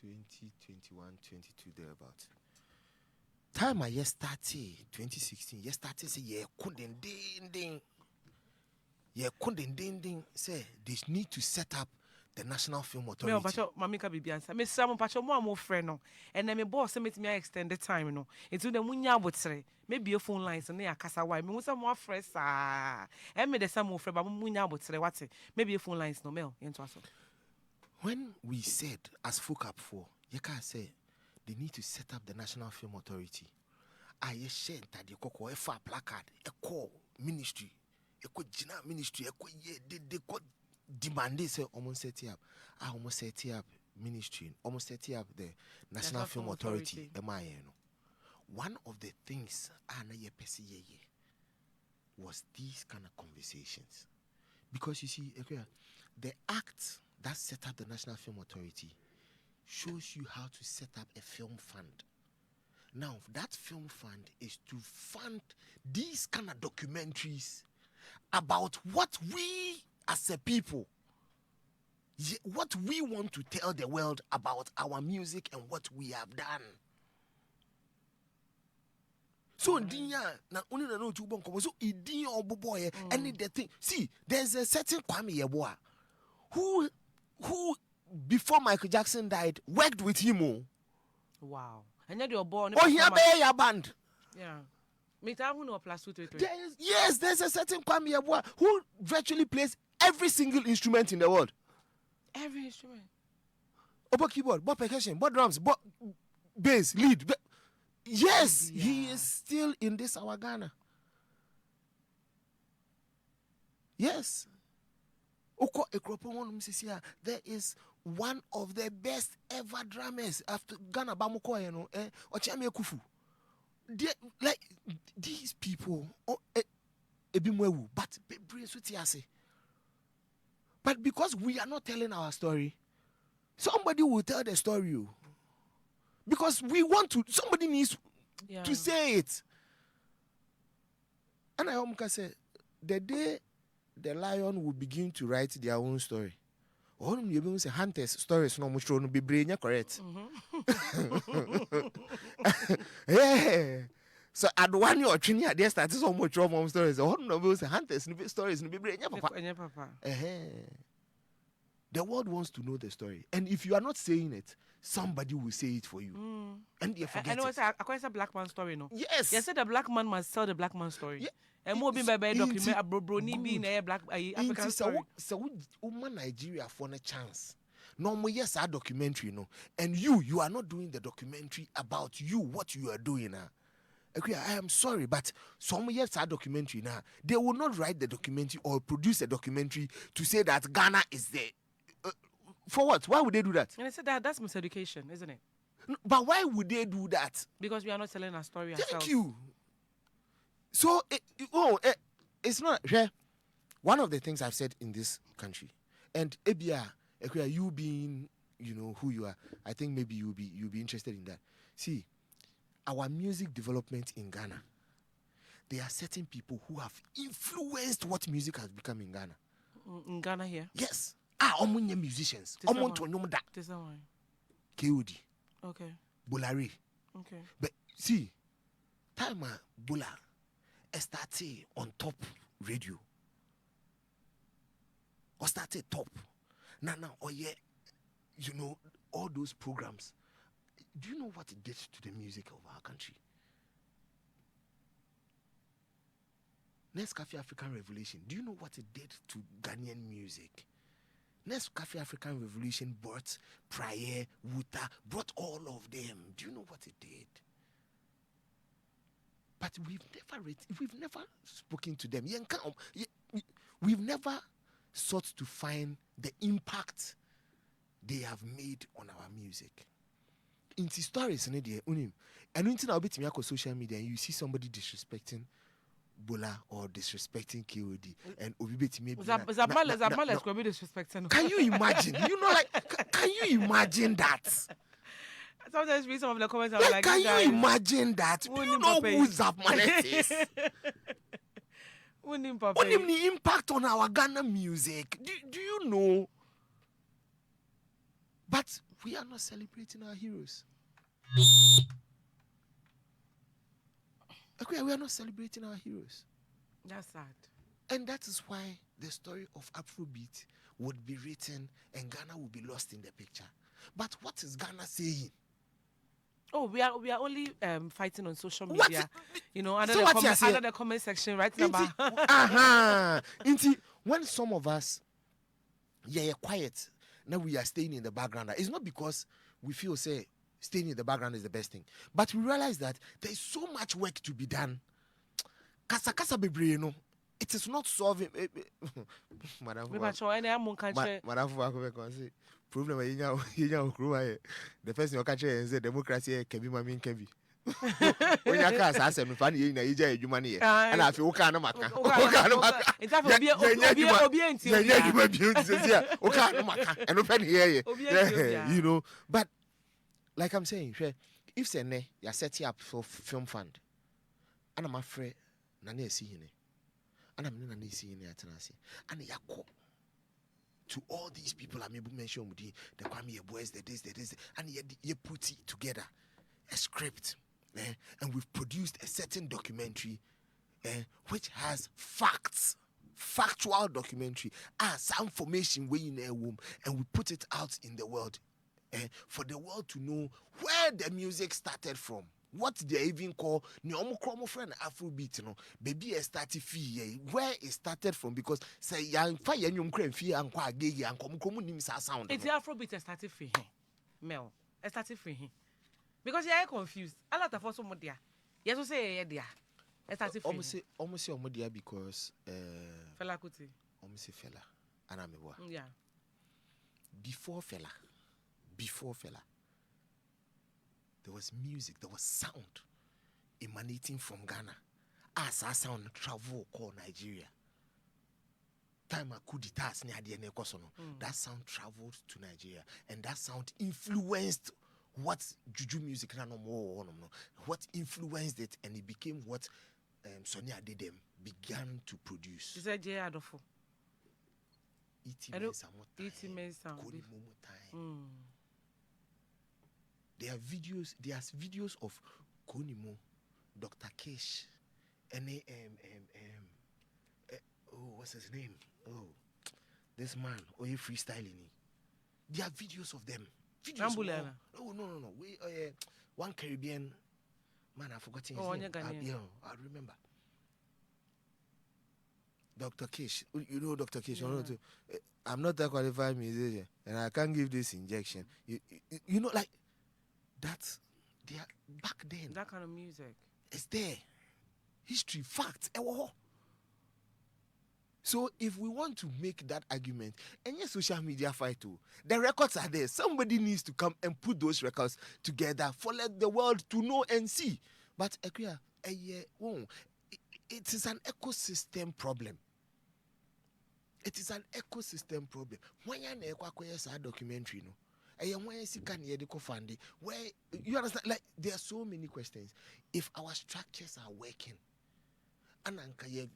2021 22 thereabouts. Time I started 2016. Started say couldn't ding say they need to set up the National Film Authority. Mamika bibi answer. Me some pacho mo friend no. And then me boss me extend the time no. Into the munya botre. Maybe your phone lines na akasa why. Me some more fresh ah. And me the some more friend but munya botre what? Maybe your phone lines no mail into us. When we said as FOCAP for, you can say they need to set up the National Film Authority. I share that you call a placard, a call ministry, a call ministry, a call they call demanded say almost set up. I almost set up ministry, almost set up the National Film Authority. One of the things was these kind of conversations. Because you see, the act that set up the National Film Authority shows you how to set up a film fund. Now, that film fund is to fund these kind of documentaries about what we as a people, what we want to tell the world about our music and what we have done. So na only na no tubon komo so idin oboboy any the thing. See, there's a certain Kwame Yeboah who before Michael Jackson died worked with him. Wow. And then you're born. Oh, here be your band. Yeah. Me tahu no plus 2 3. Yes, there's a certain Kwame Yeboah who virtually plays every single instrument in the world. Every instrument. Obo keyboard, board percussion, board drums, board bass, lead. Yes, he is still in this our Ghana. Yes. There is one of the best ever drummers after Ghana Bamoko, Ochame Kufu. Like these people, but because we are not telling our story, somebody will tell the story. Because we want to, somebody needs to say it. And I almost say, the day the lion will begin to write their own story, all you will say hunters stories no much no be brain correct. Yeah. So at one year or 3 years, they started so much more stories. All no will say hunters stories no be brain papa. The world wants to know the story, and if you are not saying it, somebody will say it for you. And you forget it. I call it a black man story, no? Yes. You said the black man must tell the black man story. Yeah. And more being by document a bro ni being a black African story. So Nigeria for a chance. No yes, our documentary, no. And you are not doing the documentary about you, what you are doing now. Okay, I am sorry, but some years our documentary now, they will not write the documentary or produce a documentary to say that Ghana is the For what? Why would they do that? And I said that's miseducation, isn't it? But why would they do that? Because we are not telling our story ourselves. Thank you. So, it's not. Yeah, one of the things I've said in this country, and Ebia, you being, who you are, I think maybe you'll be interested in that. See, our music development in Ghana, there are certain people who have influenced what music has become in Ghana. In Ghana here? Yes. Omunye musicians. Omuntu onyomda. KOD. Okay. Bolare. Okay. But see, time Bola started on top radio. Or started top. Now, all those programs. Do you know what it did to the music of our country? Nescafe African Revolution. Do you know what it did to Ghanaian music? Nescafe African Revolution brought Prayer, Wuta, brought all of them. Do you know what it did? But we've never spoken to them. We've never sought to find the impact they have made on our music. In the stories, and until I'll be to social media and you see somebody disrespecting Bola or disrespecting KOD and Obibeti maybe. Disrespecting. Can you imagine? Can you imagine that? Sometimes read some of the comments. Like, can you imagine that? Do you know who Zapmanet is? What the impact on our Ghana music? Do you know? But we are not celebrating our heroes. Okay, we are not celebrating our heroes. That's sad. And that is why the story of Afrobeat would be written and Ghana will be lost in the picture. But what is Ghana saying? Oh, we are only fighting on social media. Under the comment section, right? When some of us quiet, now we are staying in the background. It's not because we feel staying in the background is the best thing, but we realize that there is so much work to be done. Kasa bebre, it is not solving. Madam, problem the first thing you catch is democracy can be mammy can be. When you can't ask them, funny in a money, and I feel can but like I'm saying, if say you're setting up for film fund, and I'm afraid Nane see him, and I'm not seeing it, and you to all these people I'm able to mention with the Kwame boys, the this, and you put it together, a script, and we've produced a certain documentary, which has factual documentary, some information way in a womb, and we put it out in the world, for the world to know where the music started from. What they even call Nyomo friend Afrobeat, baby started fee where it started from, because say young fire nyom kren fee and kwa gigi and komu nim sa sound. It's Afrobeat started free Mel. Started free because you are confused. A lot of us there. Yes, we say yeah there. Started free. Almost say omodia because Fela Kuti. Almost say Fela. Anamewa. Yeah. Before Fela. There was music, there was sound emanating from Ghana. As that sound travel called Nigeria. Time Akuditas near the Nekosono. That sound traveled to Nigeria, and that sound influenced what Juju music what influenced it, and it became what Sonia Adedem began to produce. Is that J Adolfo? It sound. There are videos of Konimo, Dr. Kesh, and what's his name? Oh, this man, you freestyling. There are videos of them. No. We one Caribbean man, I've forgotten his name. I remember. Dr. Kesh, you know Dr. Kesh. Yeah. I'm not a qualified musician, and I can't give this injection. You know, like. That's there back then. That kind of music. It's there. History, facts. So So if we want to make that argument, and yes, social media fight too, the records are there. Somebody needs to come and put those records together for let the world to know and see. But Akua, it is an ecosystem problem. It is an ecosystem problem. When you a documentary, no, where you understand, like there are so many questions. If our structures are working, and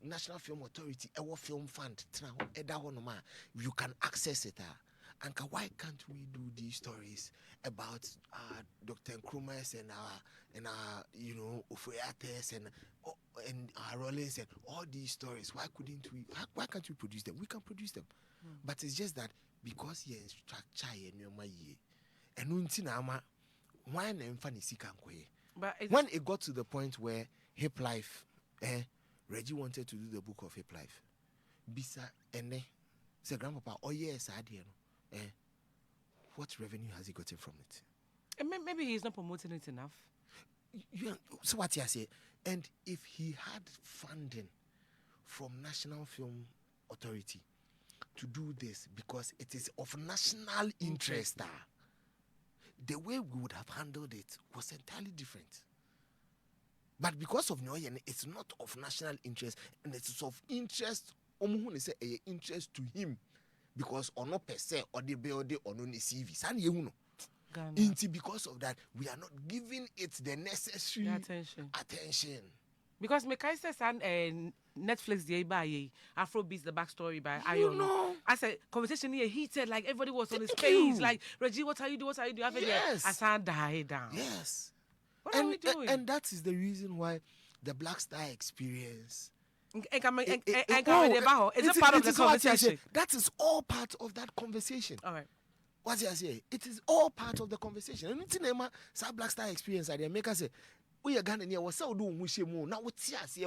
National Film Authority, our film fund, you can access it. And why can't we do these stories about Dr. Nkrumah's and our Ofoyates and our Rollins and all these stories? Why couldn't we? Why can't we produce them? We can produce them, but it's just that because you're in structure and when it got to the point where Hip Life, Reggie wanted to do the book of Hip Life, Bisa ene say grandpapa, oh yes, I did. What revenue has he gotten from it? And maybe he's not promoting it enough. So what you say? And if he had funding from National Film Authority to do this because it is of national interest, the way we would have handled it was entirely different. But because of Nyoyen, it's not of national interest, and it's of interest. Interest to him. Because or not per se or the build or no CV. Because of that, we are not giving it the necessary attention. Because me kai says Netflix the by Afrobeats the backstory by Ayo. I said conversation here heated, like everybody was on his page, like Reggie, what are you doing? What are you doing? Yes. Asante died down. Yes. What are we doing? And that is the reason why the Black Star experience. It's a part of the conversation. That is all part of that conversation. All right. What I say? It is all part of the conversation. And it's in Black Star experience. I make us say, we are going to what's do now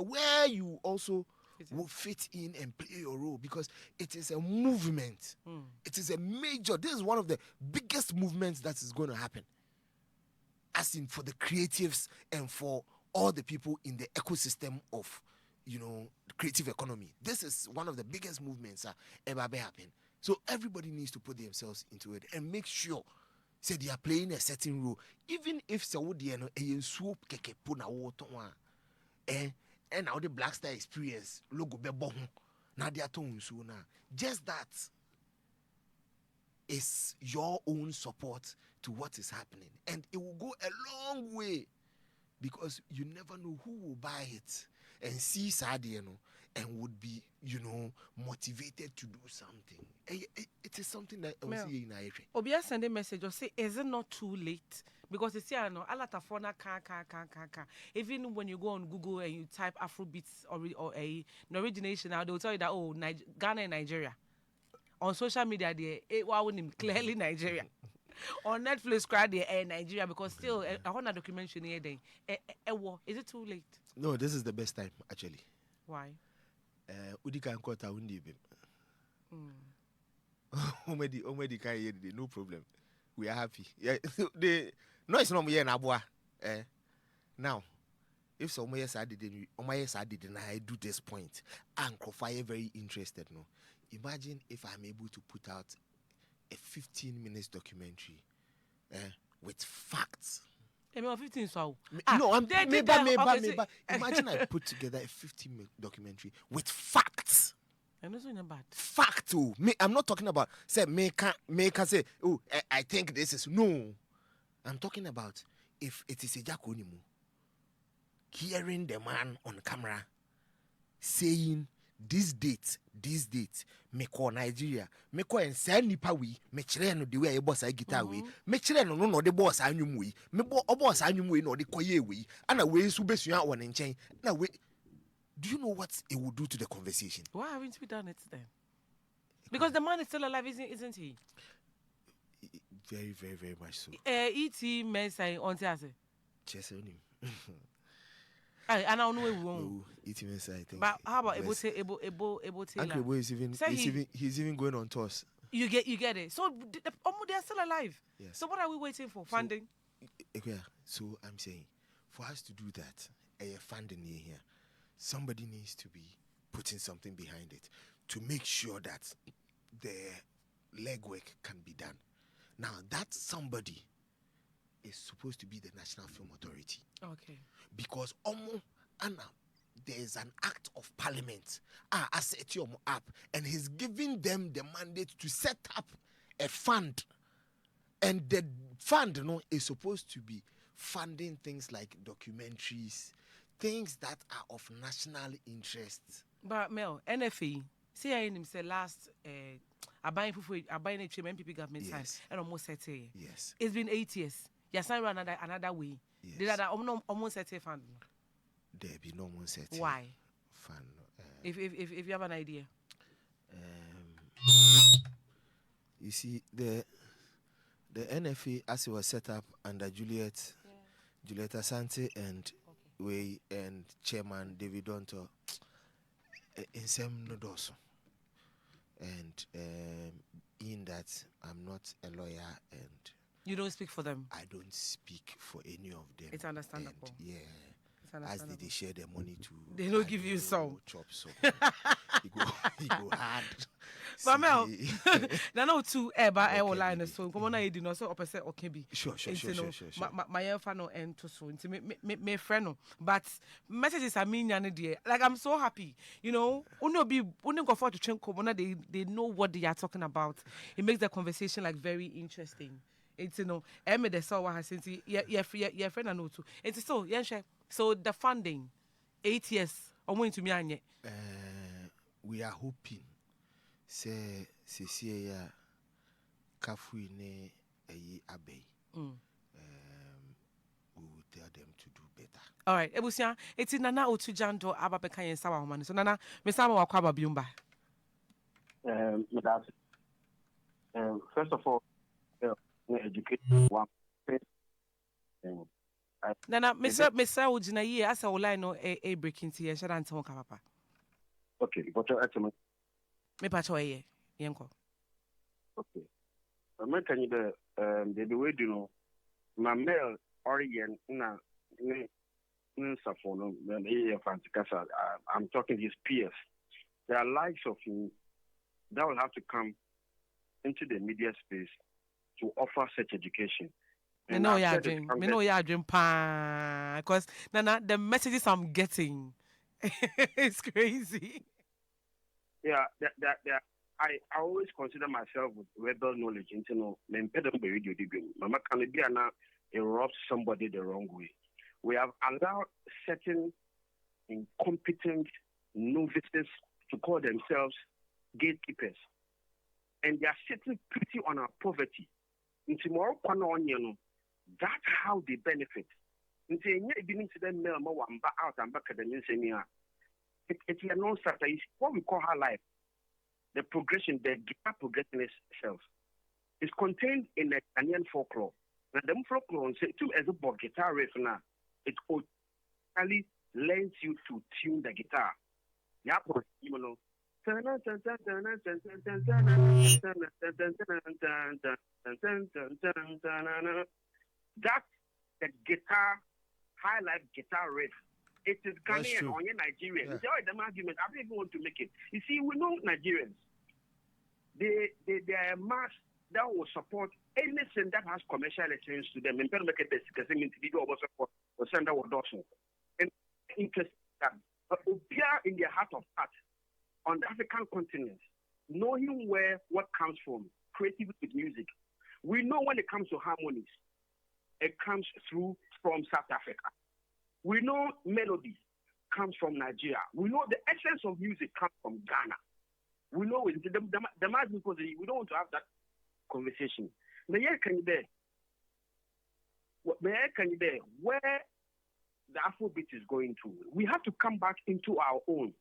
where you also will fit in and play your role, because it is a movement. It is a major. This is one of the biggest movements that is going to happen. As in for the creatives and for all the people in the ecosystem of the creative economy. This is one of the biggest movements ever happen. So everybody needs to put themselves into it and make sure say they are playing a certain role. Even if Saudi and swoop keke puna water and now the Black Star experience logo bebo now they are tone so now. Just that is your own support to what is happening. And it will go a long way, because you never know who will buy it and see Sadiano and would be, motivated to do something. It is something that I will see in Aisha. Obia send a message or say, is it not too late? Because it's here, no, alatafona ka. Even when you go on Google and you type Afrobeats or a origination, now they'll tell you that Ghana and Nigeria. On social media, they clearly Nigeria. On Netflix, cried Nigeria, because still I want a documentary here. Is it too late? No, this is the best time actually. Why? Udika and Kota undi bim. No problem. We are happy. Yeah, no, it's not me and Abua. Now, if some years I didn't, I do this point. And Krofaya very interested. No, imagine if I'm able to put out a 15 minutes documentary with facts. 15 so. No, I'm maybe. Imagine I put together a 15-minute documentary with facts. And that's not bad. Fact too. I'm not talking about say make say, oh, I think this is no. I'm talking about if it is a Jakonimu hearing the man on camera saying this date, me call Nigeria, me call and send nipa we, me chere no the way a boss I guitar we, me chere no the boss anyum we, me boss anyum we no the koye we, and a way subesua one in chain. Now wait, do you know what it will do to the conversation? Why haven't we done it then? Because the man is still alive, isn't he? Very, very, very much so. E.T. Mensai on Asase. Chess on him. And I don't know where we won't. E.T. Mensai, I think. But how about Ebo Taylor? Uncle Boy is he's even going on tours. You get it. So they are still alive. Yes. So what are we waiting for? Funding? So I'm saying, for us to do that, funding here, somebody needs to be putting something behind it to make sure that the legwork can be done. Now, that somebody is supposed to be the National Film Authority. Okay. Because Anna, there is an act of parliament, Asase up, and he's giving them the mandate to set up a fund. And the fund, is supposed to be funding things like documentaries, things that are of national interest. But Mel, NFA, see I him say last I buying MPP government time and almost set it. Yes. It's been 8 years. Yes, I run another way. Yes. Did that almost set a fund? There be no one set. Why? Fund. If you have an idea. You see the NFA as it was set up under Juliet Asante and and Chairman David Donto in some nodos. And in that I'm not a lawyer and you don't speak for them. I don't speak for any of them. It's understandable. And as they share their money to they don't give you some chop so you go hard. But Mel, no two eba line so come on I did not so opposite okay be. Sure. My fan no end to so me friend no. But messages are mean there. Like I'm so happy. You know, only go for to train come they know what they are talking about. It makes the conversation like very interesting. It's the saw what has since your friend and too. It's so so the funding 8 years going to me we are hoping say ya kafui ne abe we will tell them to do better. All right, ebusia it's nana otu Gyandoh ababeka yen sawa homa so nana me sama wa kwa babiumba. First of all, education one. Nana, Mr. Ujina ye as a line no a breaking tea and shut on papa. Okay, but Me pacho ye yenko. Okay. American the way you know my mail Oregon na Safono I'm talking his peers. There are likes of him that will have to come into the media space to offer such education. Me know your dream pa because Nana the messages I'm getting it's crazy. Yeah, I always consider myself with rebel knowledge into Mama can be erupt somebody the wrong way. We have allowed certain incompetent novices to call themselves gatekeepers. And they are sitting pretty on our poverty. That's how they benefit. It's what we call her life. The progression, the guitar progression itself is contained in the Ghanaian folklore. Now, the folklore says, too, as a guitar riff now, it actually lends you to tune the guitar. Yeah, you know. That's the guitar, high life guitar riff. It is Ghanaian on your Nigerian. It's always the argument. I don't even want to make it. You see, we know Nigerians. They are a mass that will support anything that has commercial exchange to them. And interest that. But in their heart of heart, on the African continent, knowing what comes from creativity with music, we know when it comes to harmonies, it comes from South Africa. We know melody comes from Nigeria. We know the essence of music comes from Ghana. We know it. The mass because we don't want to have that conversation. Where the Afrobeat is going to, we have to come back into our own.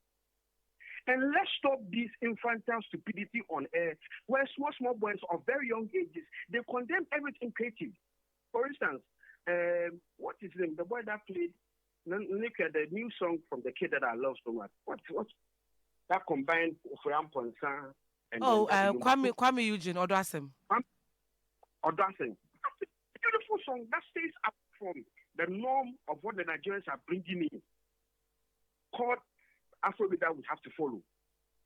And let's stop this infantile stupidity on air where small boys of very young ages, they condemn everything creative. For instance, what is his name? The boy that played the new song from the kid that I love so much. What's that combined Framponsa and Kwame Eugene Odwasem. Odwasem. Beautiful song that stays up from the norm of what the Nigerians are bringing in. Called Afrobeat that we have to follow.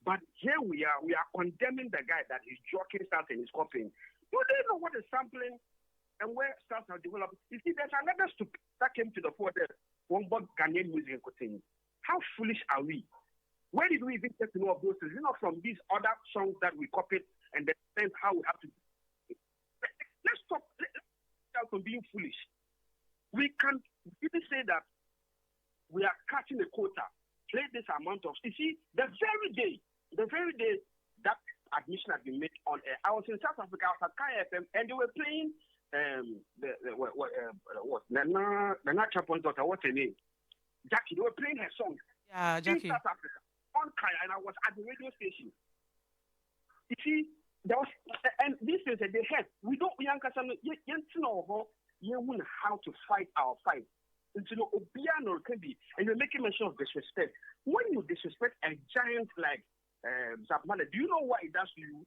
But here we are condemning the guy that is joking stuff and is copying. Do they know what is sampling and where styles are developed? You see, there's another stupid that came to the fore there. One bug Ghanaian music and how foolish are we? Where did we even get to know of those things? You know, from these other songs that we copied and then how we have to. Let's stop from being foolish. We can really say that we are cutting a quota, play this amount of. You see, the very day that admission had been made on air, I was in South Africa, I was at Kai FM, and they were playing what Nana Chapon's daughter, what's her name? Jackie. They were playing her song. Yeah, Jackie. In South Africa on Kai, and I was at the radio station. You see, there was, and this is they had. We don't know how to fight our fight. And you're making mention of disrespect. When you disrespect a giant like Zapmane, do you know what it does to you?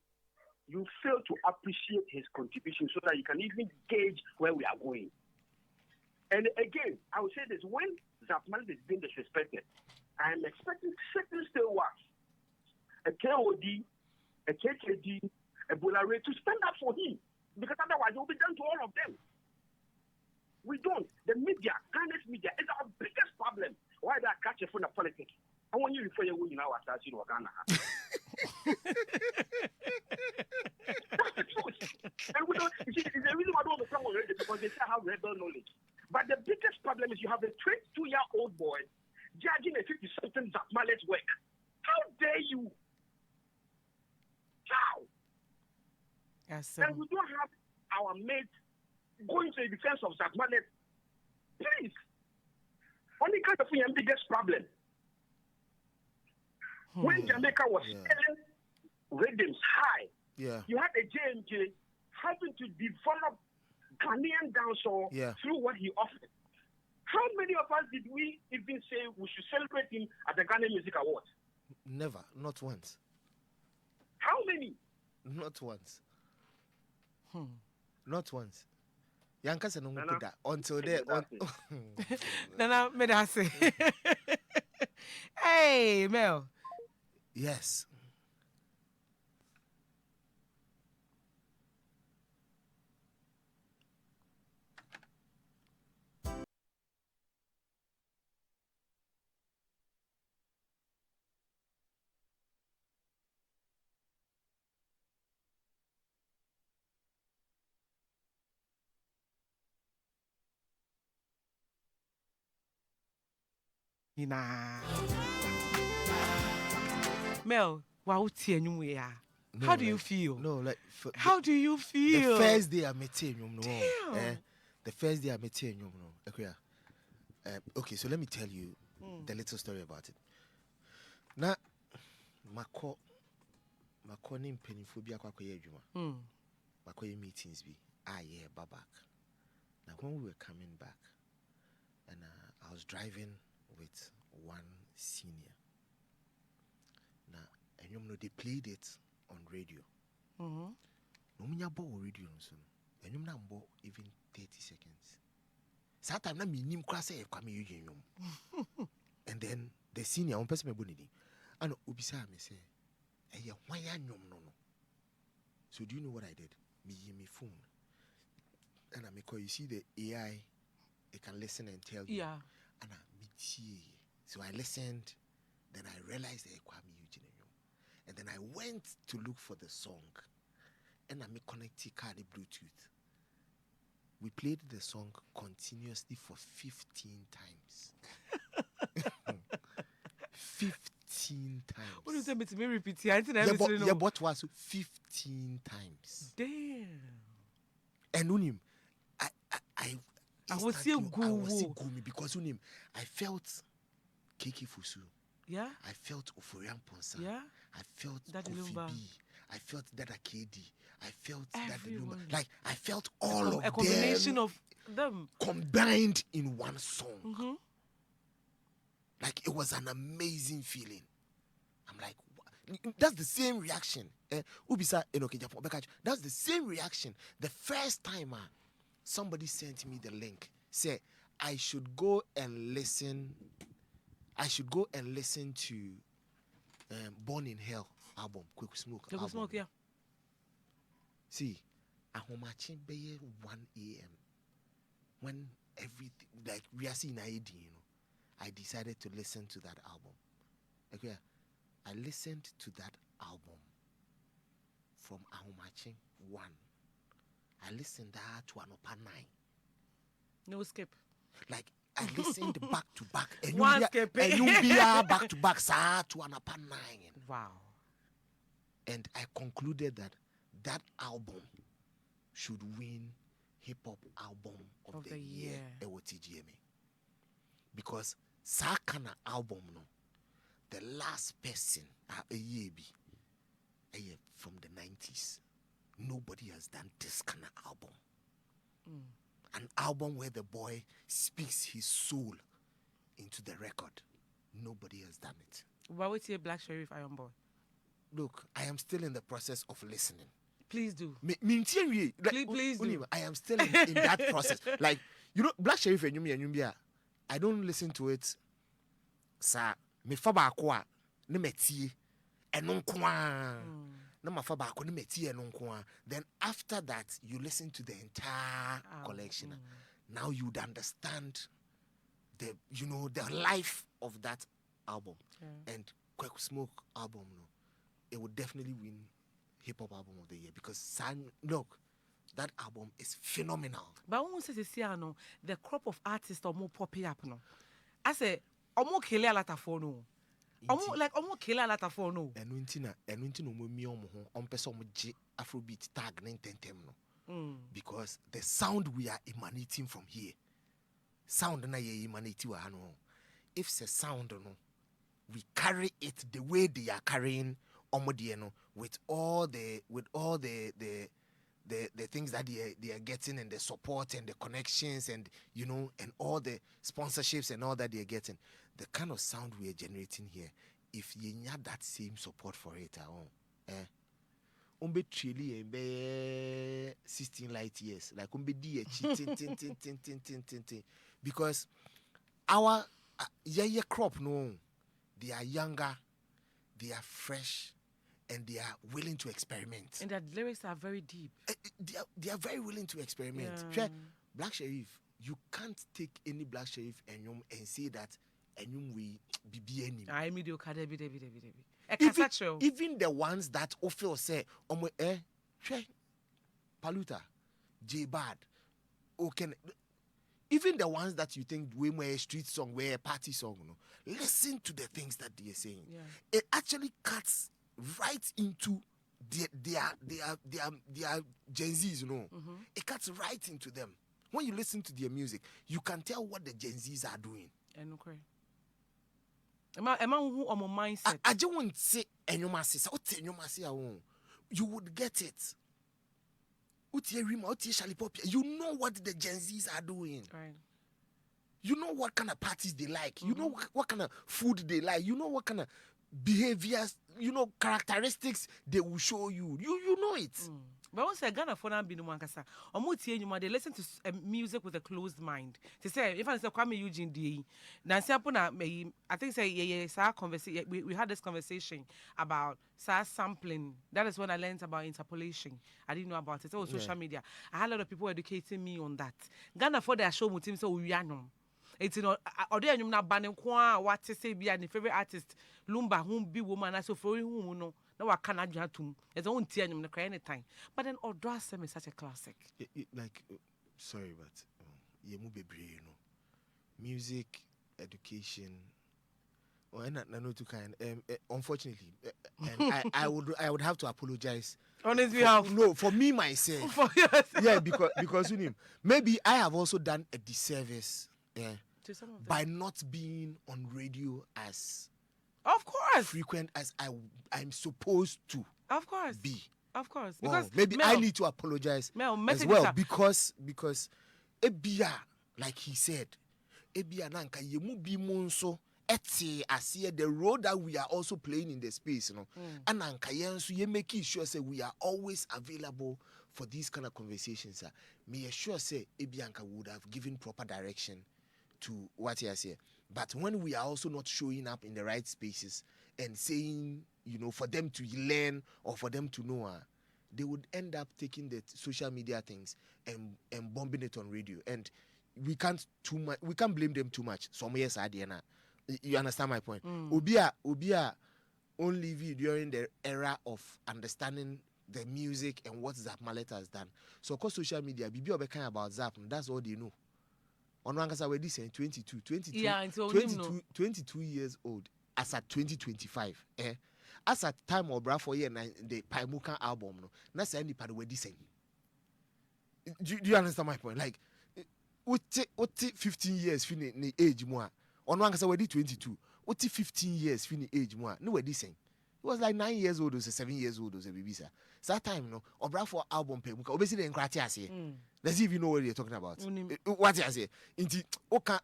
You fail to appreciate his contribution so that you can even gauge where we are going. And again, I would say this: when Zapmane is being disrespected, I am expecting certain still works, a KOD, a KKD, a Bulare to stand up for him, because otherwise it will be done to all of them. We don't. The media, Ghana's media, is our biggest problem. Why they catch a phone of politics? I want you to refer your woman now as you know Ghana. That's the truth. And we don't. You see, the reason why I don't understand already because they say I have rebel knowledge. But the biggest problem is you have a 22-year-old boy judging a 50-something Zapmale's work. How dare you? How? Yes, and we don't have our mates going to the defense of Zapmane. Please. Only kind of the biggest problem. When Jamaica was selling rhythms high, you had a JMJ having to develop Ghanaian dancehall through what he offered. How many of us did we even say we should celebrate him at the Ghana Music Awards? Never, not once. How many? Not once. Not once. Yankasa no mukuda until there. Nana, me da say. Hey, Mel. Yes. Mel, wow, how do you feel? No, like how do you feel? The first day I met him, the first day I met him, okay, so let me tell you the little story about it. Now, Mako name penifobia kwa yejuma. Mako meetings be back. Now when we were coming back, and I was driving with one senior. Now, and you know they played it on radio. No me bought radio so. And you know even 30 seconds. Sometimes na me nim class e kwa me yum. And then the senior one person me bonidi. And obisa me say, "Eh why nyum no." So do you know what I did? Me phone. And I make you see the AI, it can listen and tell you. Yeah. And so I listened, then I realized and then I went to look for the song. And I connected card Bluetooth. We played the song continuously for 15 times. 15 times. What do you say me to me repeat here? What was 15 times? Damn. And unim, I was still go because unim, I felt Kiki Fusu. Yeah. I felt Oforian Ponsa. Yeah. I felt that Kofi Lumba. B. I felt that Akedi. I felt Everyone. that Lumba. Like I felt all of them. A combination of them combined in one song. Like it was an amazing feeling. I'm like, that's the same reaction. Ubisa Enoke Japan. That's the same reaction. The first time somebody sent me the link, say I should go and listen I should go and listen to Born in Hell album, Quick Smoke Quick album. Smoke, yeah. See, ahomachi be 1 a.m. when everything, like we are seeing ID, I decided to listen to that album. Okay, I listened to that album from ahomachi 1. I listened to Anopa 9. No skip. Like I listened back to back. One skip. And you be back to back to Anopa 9. Wow. And I concluded that album should win hip hop album of the year. Because Sakana album no, the last person from the 90s, nobody has done this kind of album. An album where the boy speaks his soul into the record. Nobody has done it. Why would you Black Sheriff Iron Boy? Look, I am still in the process of listening. Please do. Please do. I am still in that process. Like, Black Sheriff and Yumi, I don't listen to it. Sa me faba Akua, ne meti enonkwa. Na ma faba Akua ne meti enonkwa. Then after that, you listen to the entire collection. Now you'd understand the life of that album. And Quick Smoke album, it would definitely win hip hop album of the year because look, that album is phenomenal. But when we say the crop of artists are more popping up no. I say omo kele alata for no. Omo kele alata for no. Enunti no mo mi omo ho ompese omo je Afrobeat tag 910 no. Because the sound we are emanating from here. Sound na ye emanate wa no. If it's a sound no, we carry it the way they are carrying Omodieno with all the things that they are getting and the support and the connections and and all the sponsorships and all that they are getting. The kind of sound we are generating here, if you have that same support for it, umbe truly be 16 light years like umbe tin because our crop no, they are younger, they are fresh, and they are willing to experiment. And their lyrics are very deep. They are very willing to experiment. Yeah. Black Sheriff, you can't take any Black Sheriff and say that we be any. I mediocre. Even the ones that often say, Paluta, J Bad, okay. Even the ones that you think we were a street song, were a party song, listen to the things that they are saying. Yeah. It actually cuts right into their Gen Zs, It cuts right into them. When you listen to their music, you can tell what the Gen Zs are doing. Okay. Who on my mindset? I just want to say, you would get it. You know what the Gen Zs are doing. Right. You know what kind of parties they like. You know what kind of food they like. You know what kind of behaviors, characteristics they will show you. You know it. But once Ghana for them be no mankasa, they listen to music with a closed mind. They say if I say Kwame Eugene D, I think say conversation. We had this conversation about sampling. That is when I learned about interpolation. I didn't know about it. It was social media. I had a lot of people educating me on that. Ghana for their show mutim so we are it's na banning kwa what to say be any favorite artist Lumba whom be woman as so for whom no I cannot jatum it's own tea and cry anytime. But then Odrasem is such a classic. Sorry, but music education. Unfortunately, and I would have to apologize. Honestly, for me myself. Yeah, because maybe I have also done a disservice. Yeah, by not being on radio as frequent as I'm supposed to. Of course. Be. Of course. Because maybe I need to apologize as well because ebia, like he said, ebia nanka yemu bi monso eti asiye the role that we are also playing in the space, and nanka yenso ye making sure say we are always available for these kind of conversations. Me sure say ebia would have given proper direction to what he has here. But when we are also not showing up in the right spaces and saying, for them to learn or for them to know, they would end up taking the social media things and bombing it on radio. And we can't blame them too much. Some years Diana. You understand my point? Obia only during the era of understanding the music and what Zap Mallet has done. So of course social media, Bibi Obeka about Zap, that's all they know. On one case, we're 22 years old as at 2025. As at time of Bra for year the Paimuka album, no, that's any part of the same. Do you understand my point? Like, what 15 years finish the age more? On one case, we're 22. What 15 years finish age more? No, we're the same. It was like 9 years old or 7 years old or a baby, sir. So that time, no, or Bra for album Paimuka, obviously, in Kratia. Let's even know what you're talking about. What I say, inti oka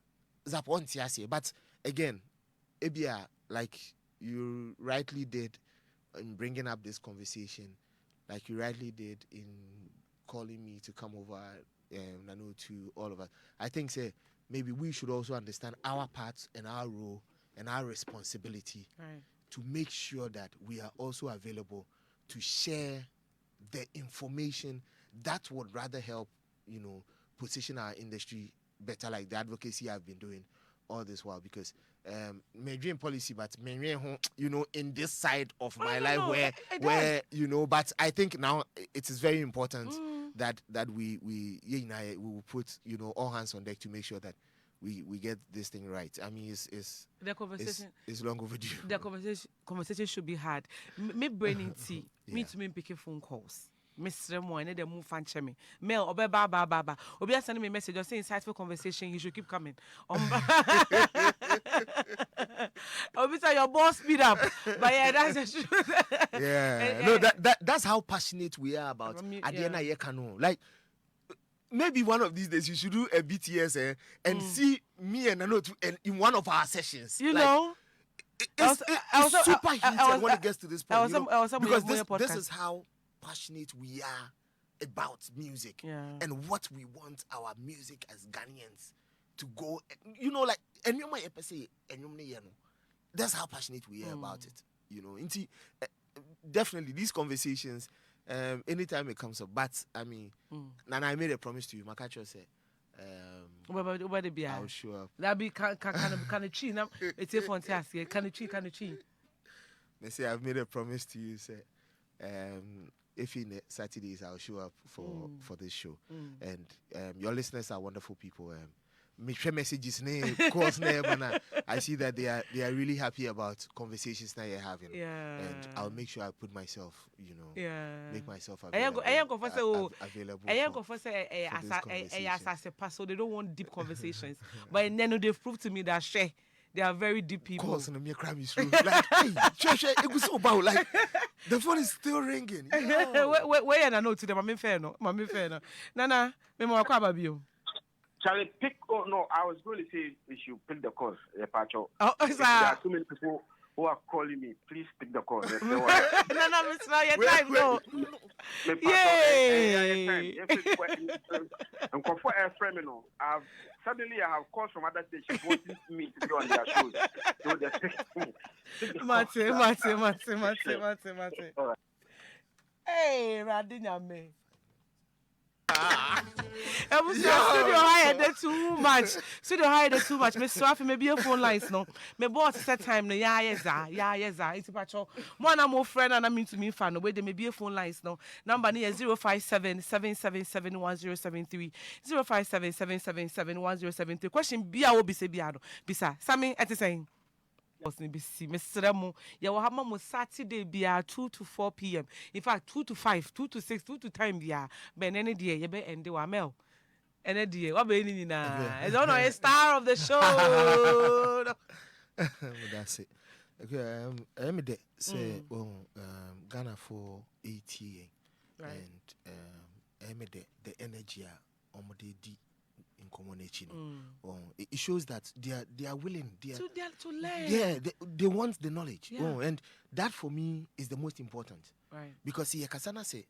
zaponti I say, but again, Ebia, like you rightly did in bringing up this conversation, like you rightly did in calling me to come over, Nano, to all of us. I think, say, maybe we should also understand our parts and our role and our responsibility to make sure that we are also available to share the information that would rather help, position our industry better, like the advocacy I've been doing all this while. Because my dream policy, but in this side of my life where but I think now it is very important that we will put all hands on deck to make sure that we get this thing right. I mean, it's the conversation is long overdue. The conversation should be had. Me braining tea. Me to me picking phone calls. Mr. Mo, and then move fan chemi. Mail or ba. Obi sending me a message or say insightful conversation. You should keep coming. Obi say your boss speed up. But yeah, that's the truth. No, that's how passionate we are about Adiana Yekano. Like, maybe one of these days you should do a BTS and see me and Anotu and in one of our sessions. It's super heated when it gets to this point. Because this is how passionate we are about music and what we want our music as Ghanaians to go. Like, and you might say, that's how passionate we are about it. Definitely these conversations. Anytime it comes up, but I mean, and I made a promise to you, Makacho said, I'll show up. That be kind of cheat. It's a fantastic kind of cheat. They say I've made a promise to you, say, if in the Saturdays I'll show up for this show, and your listeners are wonderful people. Me share messages calls I see that they are really happy about conversations that you're having. And I'll make sure I put myself, make myself available. AsasePa, so they don't want deep conversations. But then they've proved to me that they are very deep people. Calls and me cry me through. Like, hey, it was so about like the phone is still ringing. Where I know to them, I'm fair no. Nana, me mo akwa babio. Charlie, pick. Oh no, I was going to say we should pick the calls. There are too many people who are calling me. Please pick the calls. No, it's not your time. No. Yay! And for a friend, suddenly I have calls from other stations wanting me to be on their shows. So they're picking Mate. Hey, Radinyame. Studio hired too much. Mr. Rafi, maybe your phone lines no. My boss set time no. Yes. It's patrol. More and more friend and I mean to me fan. Where there may be a phone lines no. Number near 057-777-1073. 057-777-1073. Question be I will be Bisa. Sammy at the same. Mr. Mo, you will have Mamma Saturday be 2 to 4 p.m. In fact, 2 to 5, 2 to 6, 2 to time be Ben any day, you bet and do a mail. Any day, what be any na? I don't know, a star of the show. That's it. Okay, let me say, Ghana for 80 and the energy on the in community. It shows that they are willing to learn. Yeah, they want the knowledge. And that for me is the most important. Right. Because Kasana say,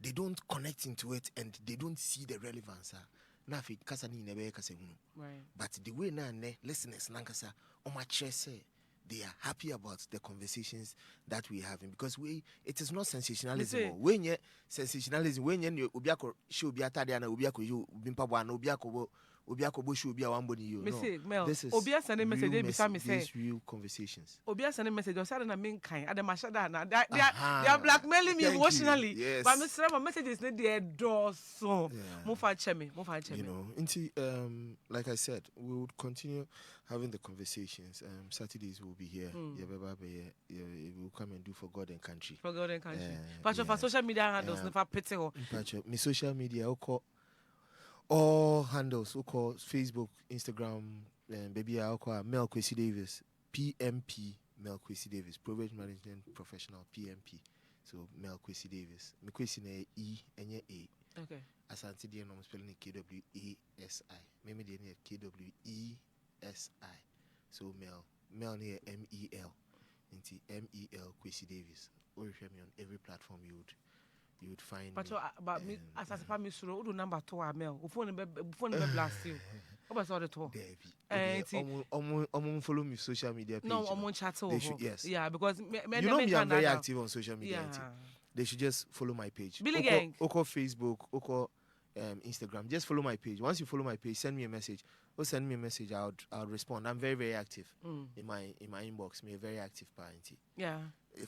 they don't connect into it and they don't see the relevance. na fi kasa ni nebe kasa hunu. Right. But the way na ne listeners nankasa say they are happy about the conversations that we're having because it is not sensationalism. When you sensationalism, when you ubiako show biata na ubiako you bimpa bwana ubiako bo show bia wamboni you. No, this is Obia send message these real conversations. Obia send message. I said na mean kind. Adamashada na they are blackmailing me emotionally. Yes. But my messages need the door so. Mufa chemi. You know, like I said, we would continue having the conversations. Saturdays we'll be here. We'll come and do for God and country. For God and country. But for social media handles, never pity ho. My social media, all handles, Facebook, Instagram, baby, Mel Kwesi Davis, PMP, Mel Kwesi Davis, Project Management Professional, PMP. So Mel Kwesi Davis. Me Kwesi na E and A. Okay. Asante dear, I'm spelling it KWESI. Maybe they need KWESI. So Mel near MEL. Into MEL Kwesi Davis. Or if you're on every platform you would find. But me AsaasePa me suro do number 2 Mel. Phone be blast you. What about the 2? Follow me social media page. No, chat over. Yes. Yeah, because you know me, I'm very active on social media. Yeah. They should just follow my page. Billy Gang. Oko Facebook, Oko Instagram. Just follow my page. Once you follow my page, send me a message. Or send me a message. I'll respond. I'm very, very active in my inbox. Me a very active parent. Yeah.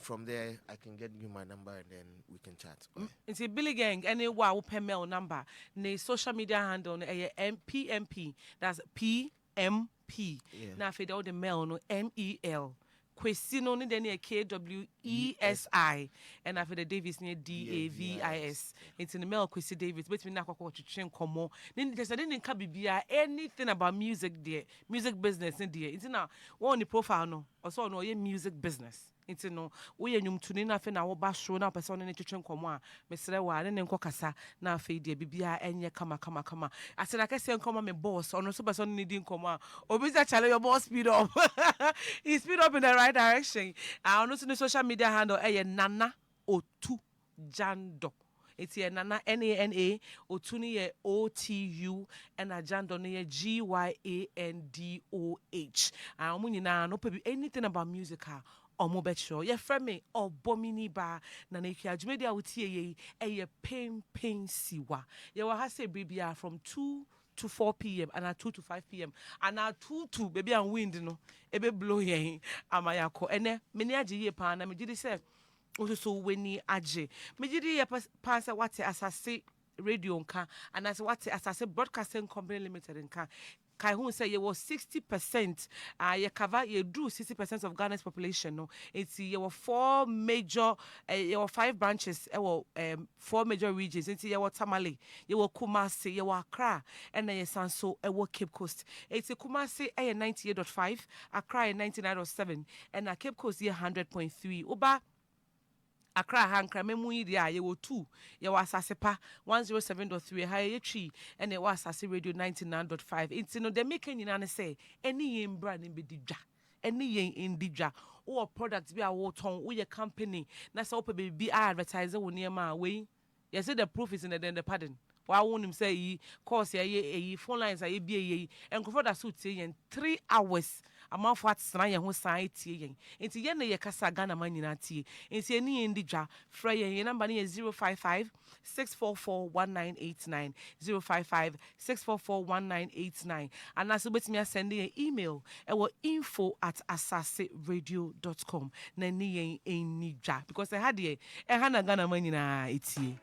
From there, I can get you my number and then we can chat. It's a Billy Gang. Anyway, open mail number. Ne social media handle PMP. That's PMP. Now for the mail no MEL. Kwesi no ni deni KWESI and after the Davis near DAVIS. It's in the mail Kwesi Davis. But we na kwa chichen komo. Then there's didn't kabibia anything about music there, music business in there. It's now one the profile no. Also no music business. It's no we nyum tuni na fe na wo ba show na person ne chichen komo a mesre wa ne nko kasa na fe de bibia enye kama. Asira kese nkomo me boss ono so person ne di nkomo a obi za challenge your boss speed up. He speed up in the right direction. I know the social media handle Nana Otu Gyandoh. It's here Nana NANA Otuni OTU and a Gyandoh near GYANDOH. I no anything about music. Omo bet sure. Ye friend me Obomengniibaa na ne kia jumedia wutie ye PenpenSiwa. Ye wa hase bribia from 2 to 4 p.m. and 2 to 5 p.m. and 2 to baby and wind no ebe blow yen amayako ene meni age ye pa na me gidi say so weni age me gidi ye pa say what Asase radio nka and as what Asase broadcasting company limited nka kai who say you was 60% you cover you do 60% of Ghana's population no it's you were 4 major you were 5 branches 4 major regions it's you were Tamale you were Kumasi you were Accra and then you Sanso you Cape Coast it's Kumasi 98.5 Accra 99.7 and Cape Coast 100.3 Oba Accra hankra memu yi dia ye wo 2 ye wa AsasePa 107.3 ha ye twi and ye wa Asase radio 99.5 inti no de make nyina ne say eni yen bra ne be didwa eni yen indidwa wo product bi a wo ton wo ye company na say wo pe be advertise wo ne ma we ye say the proof is in the pardon wa wonim say yi course ye phone lines ye bi ye enkofo da so tie yen 3 hours amafo atsena ye ho san tie yen enti ye na ye kasa Ghana man nyina tie enti eni yen didwa fra ye number ne 055 644 1989 055 644 1989 and as betimi send an email info@asaseradio.com na ni yen enidwa because I had ye na Ghana man nyina etie.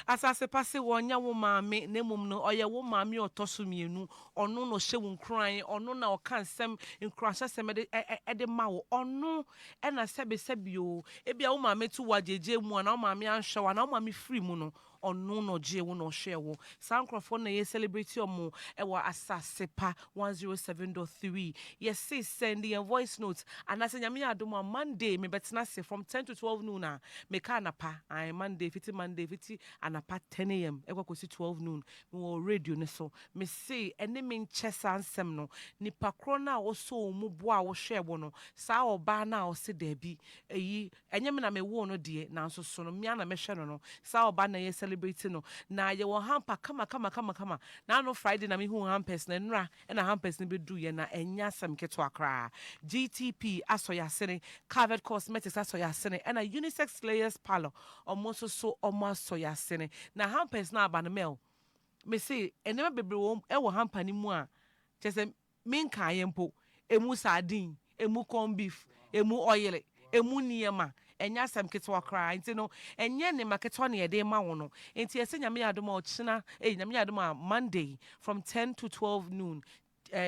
AsasePa se wonya wo maame na mum no oye wo maame otoso mienu ono no hye wo nkran ono na oka nsem nkranhye sem de ma wo ono na sebio ebia wo maame tu wajeje mu na wo maame anhwe wa na wo maame free mu no ɔno no gye wo no hwe wo saa nkrofo na ye celebrate omo ewa AsasePa 107.3 yes say send your voice notes and as nyame adom on Monday me betena se from 10 to 12 noon na me ka anapa I Monday fiti anapa 10 a.m. ekwa kosi 12 noon me wo radio ne so me say ene me nche sansem no nipa kro na wo so mu bo a wo hwe wo no saa oba na wo se da bi eyi enye me na me wo no de na nso so no me na me hwe no saa oba na ye celebrate no na ye wo hamper kama na no Friday na me hu hampers na nra na hampers ne bedu ye na enya sam keto akra GTP asoyasene covered cosmetics asoyasene na unisex layers parlor omo so omo asoyasene na hampers na aba no mel me say enema bebre wo e wo hamper ni mu a chese minka yempo emu sardine emu corn beef emu oil emu niema enya sam ketwa kra nti no enye ne maketwa ne yede ma wo no nti ese nyame yadom a ochina nyame yadom a Monday from 10 to 12 noon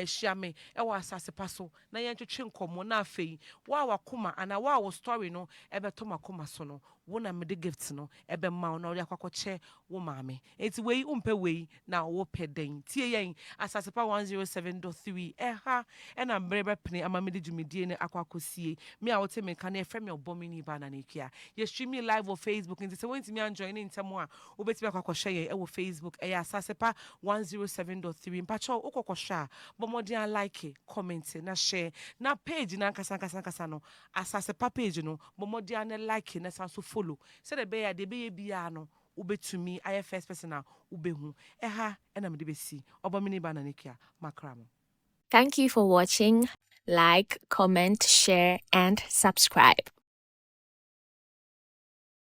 shiame ewa AsasePa so na yentwetwe nkomo na afei wa wakoma ana wa wo story no ebeto makoma so no wo na mede gifts no ebe ma wo na ori akwakoche wo maame enti wei umpe wei na wo peden tie yen AsasePa 107.3 eha na mbrebe pene ama mede dwumedie ne akwakosie me a wote me ka na efrem Obomengniibaa na nekia ye stream me live on Facebook nti se wonti me enjoy ne ntemo a obetimi akwakoshe ye wo Facebook AsasePa 107.3 mpacho ukokosha bomodian like comment na share na page na nkasa no AsasePa page no bomodian like na sanso follow se de be ya de be bia no ubetumi aye first person na ubehu eha na me de besi Obomengniibaa na nekia makramo. Thank you for watching. Like, comment, share, and subscribe.